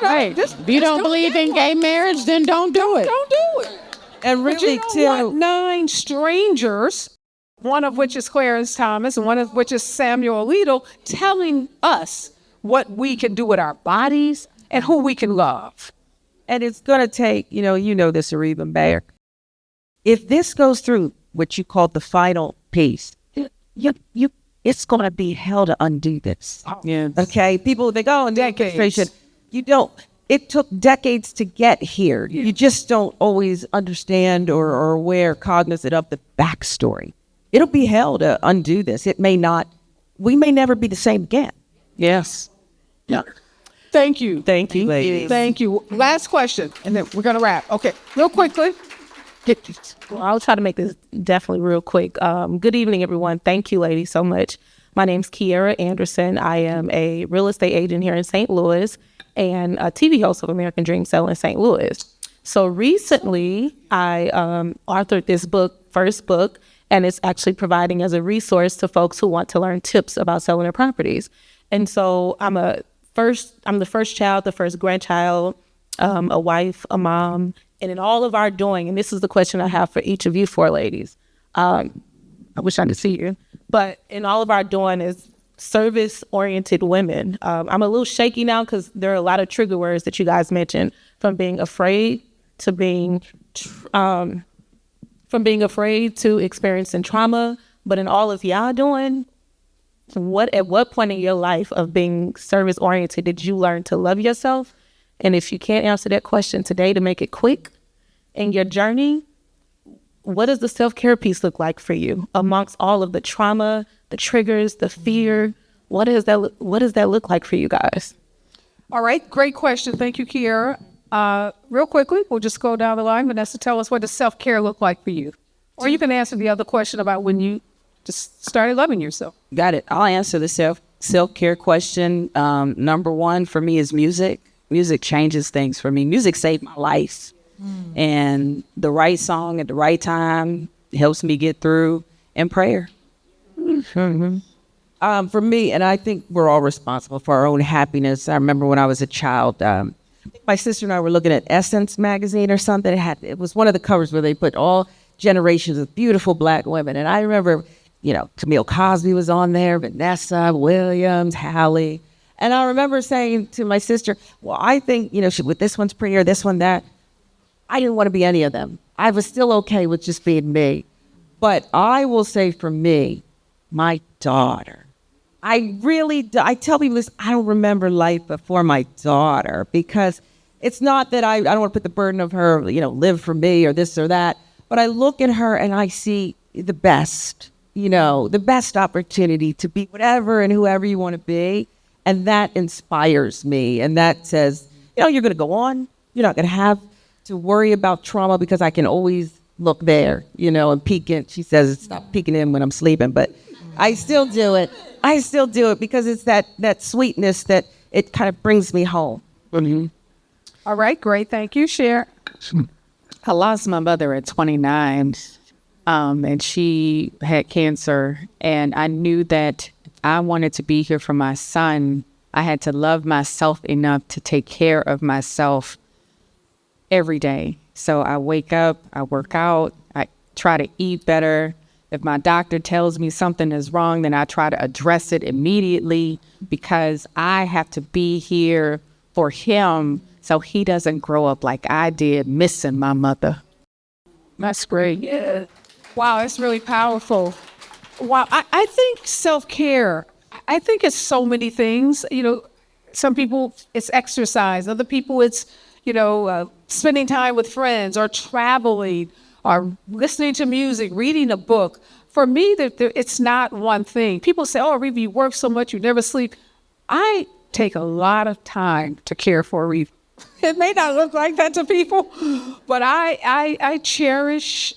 Right. If you don't believe in gay marriage, then don't do it. Don't do it. And really, But you don't want 9 strangers, one of which is Clarence Thomas and one of which is Samuel Alito, telling us what we can do with our bodies and who we can love. And it's going to take, this, Areva Mayor. If this goes through, what you call the final piece, it's going to be hell to undo this. Yeah. Okay? People, they go in Decades. administration. It took decades to get here. You just don't always understand or aware, cognizant of the backstory. It'll be hell to undo this. We may never be the same again. Yes. Yeah. Thank you. Thank you, ladies. Thank you. Last question, and then we're going to wrap. Okay, real quickly. Well, I'll try to make this definitely real quick. Good evening, everyone. Thank you, ladies, so much. My name's Kiera Anderson. I am a real estate agent here in St. Louis and a TV host of American Dream Cell in St. Louis. So recently, I authored this book, first book, and it's actually providing as a resource to folks who want to learn tips about selling their properties. And so I'm the first child, the first grandchild, a wife, a mom, And in all of our doing, and this is the question I have for each of you four ladies. I wish I could see you, but in all of our doing is service-oriented women. I'm a little shaky now because there are a lot of trigger words that you guys mentioned, from being afraid to experiencing trauma. But in all of y'all doing, at what point in your life of being service-oriented did you learn to love yourself? And if you can't answer that question today, to make it quick in your journey, what does the self-care piece look like for you amongst all of the trauma, the triggers, the fear? What does that look like for you guys? All right, great question. Thank you, Kiara. Real quickly, we'll just go down the line. Vanessa, tell us, what does self-care look like for you? Or you can answer the other question about when you just started loving yourself. Got it. I'll answer the self-care question. Number one for me is music. Music changes things for me. Music saved my life. And the right song at the right time helps me get through, and prayer. For me, and I think we're all responsible for our own happiness. I remember when I was a child, my sister and I were looking at Essence magazine or something. It was one of the covers where they put all generations of beautiful Black women. And I remember, Camille Cosby was on there, Vanessa Williams, Halle. And I remember saying to my sister, well, I think, with this one's prettier, this one, that. I didn't want to be any of them. I was still okay with just being me. But I will say for me, my daughter, I tell people this, I don't remember life before my daughter, because it's not that I don't want to put the burden of her, live for me or this or that. But I look at her and I see the best opportunity to be whatever and whoever you want to be. And that inspires me. And that says, you're going to go on. You're not going to have to worry about trauma, because I can always look there, and peek in. She says, stop peeking in when I'm sleeping, but I still do it. Because it's that sweetness that it kind of brings me home. Mm-hmm. All right, great. Thank you, Sharon. I lost my mother at 29, and she had cancer. And I knew that I wanted to be here for my son. I had to love myself enough to take care of myself every day. So I wake up, I work out, I try to eat better. If my doctor tells me something is wrong, then I try to address it immediately, because I have to be here for him so he doesn't grow up like I did, missing my mother. That's great. Yeah. Wow, that's really powerful. Wow, I think self-care, I think it's so many things. Some people, it's exercise. Other people, it's spending time with friends, or traveling, or listening to music, reading a book. For me, it's not one thing. People say, oh, Areva, you work so much, you never sleep. I take a lot of time to care for Areva. It may not look like that to people, but I cherish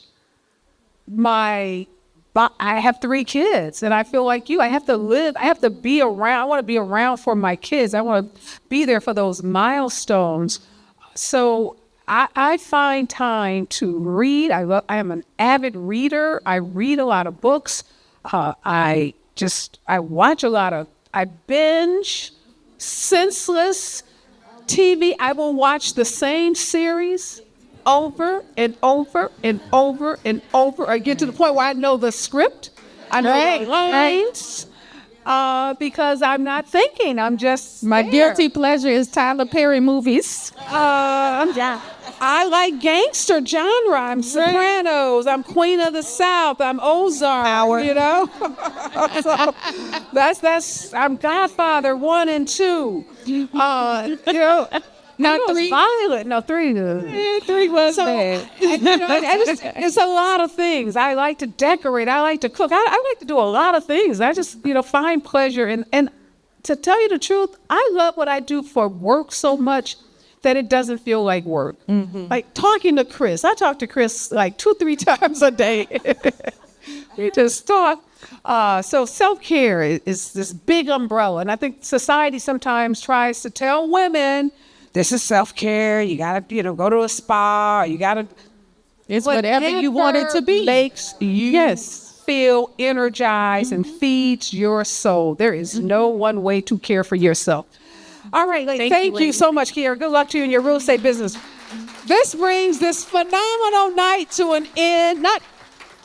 I have 3 kids, and I feel like you. I have to be around. I want to be around for my kids. I want to be there for those milestones. So I find time to read. I am an avid reader. I read a lot of books. I watch I binge senseless TV. I will watch the same series over and over and over and over. I get to the point where I know the script. I know the lines. Because I'm not thinking. I'm just My there. guilty pleasure is Tyler Perry movies. I like gangster genre. I'm Sopranos. I'm Queen of the South. I'm Ozark. So that's I'm Godfather 1 and 2. Not 3. Violent. No, 3. 3 was bad. It's a lot of things. I like to decorate. I like to cook. I like to do a lot of things. I just, find pleasure. And to tell you the truth, I love what I do for work so much that it doesn't feel like work. Mm-hmm. Like talking to Chris. I talk to Chris like 2-3 times a day. We just talk. So self-care is this big umbrella. And I think society sometimes tries to tell women, this is self-care. You got to, go to a spa. You got to. It's whatever you want it to be. Makes you feel energized and feeds your soul. There is no one way to care for yourself. All right, thank you so much, Kiara. Good luck to you in your real estate business. This brings this phenomenal night to an end. Not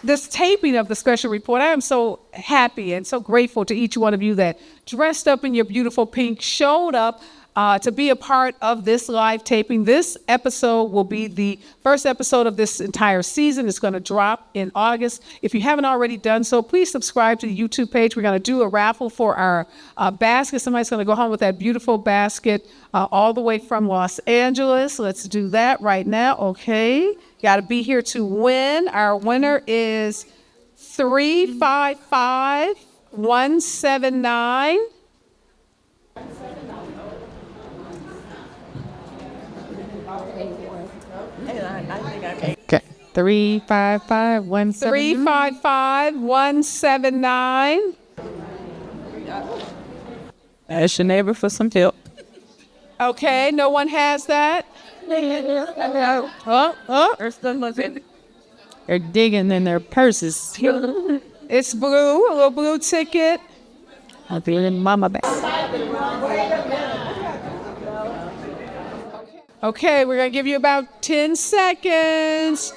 this taping of the special report. I am so happy and so grateful to each one of you that dressed up in your beautiful pink, showed up to be a part of this live taping. This episode will be the first episode of this entire season. It's going to drop in August. If you haven't already done so, please subscribe to the YouTube page. We're going to do a raffle for our basket. Somebody's going to go home with that beautiful basket all the way from Los Angeles. Let's do that right now. Okay. Got to be here to win. Our winner is 355179. Okay. 355179. Ask your neighbor for some help. Okay, no one has that. They're digging in their purses. It's blue, a little blue ticket. I'm feeling mama back. Okay, we're going to give you about 10 seconds.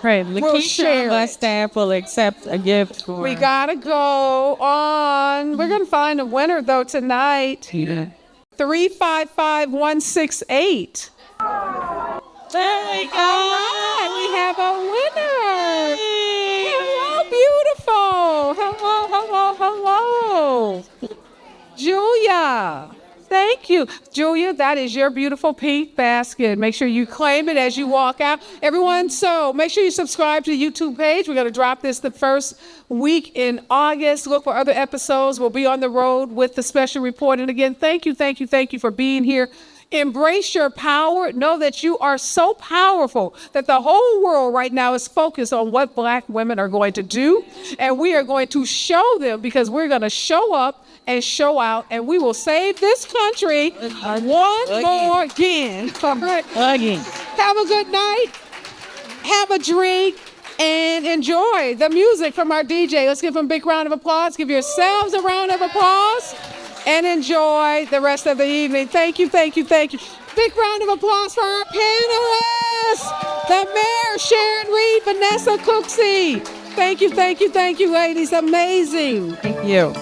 Right, We'll share Lakeisha, my it. staff will accept a gift for. We got to go on. We're going to find a winner, though, tonight. 355168. There we go. All right, we have a winner. Hello, beautiful. Hello. Julia. Thank you. Julia, that is your beautiful pink basket. Make sure you claim it as you walk out. Everyone, so make sure you subscribe to the YouTube page. We're going to drop this the first week in August. Look for other episodes. We'll be on the road with the special report. And again, thank you for being here. Embrace your power. Know that you are so powerful that the whole world right now is focused on what Black women are going to do. And we are going to show them, because we're going to show up and show out, and we will save this country more again. All right. Again. Have a good night. Have a drink. And enjoy the music from our DJ. Let's give him a big round of applause. Give yourselves a round of applause. And enjoy the rest of the evening. Thank you. Big round of applause for our panelists. The Mayor, Sharon Reed, Vanessa Cooksey. Thank you, ladies. Amazing. Thank you.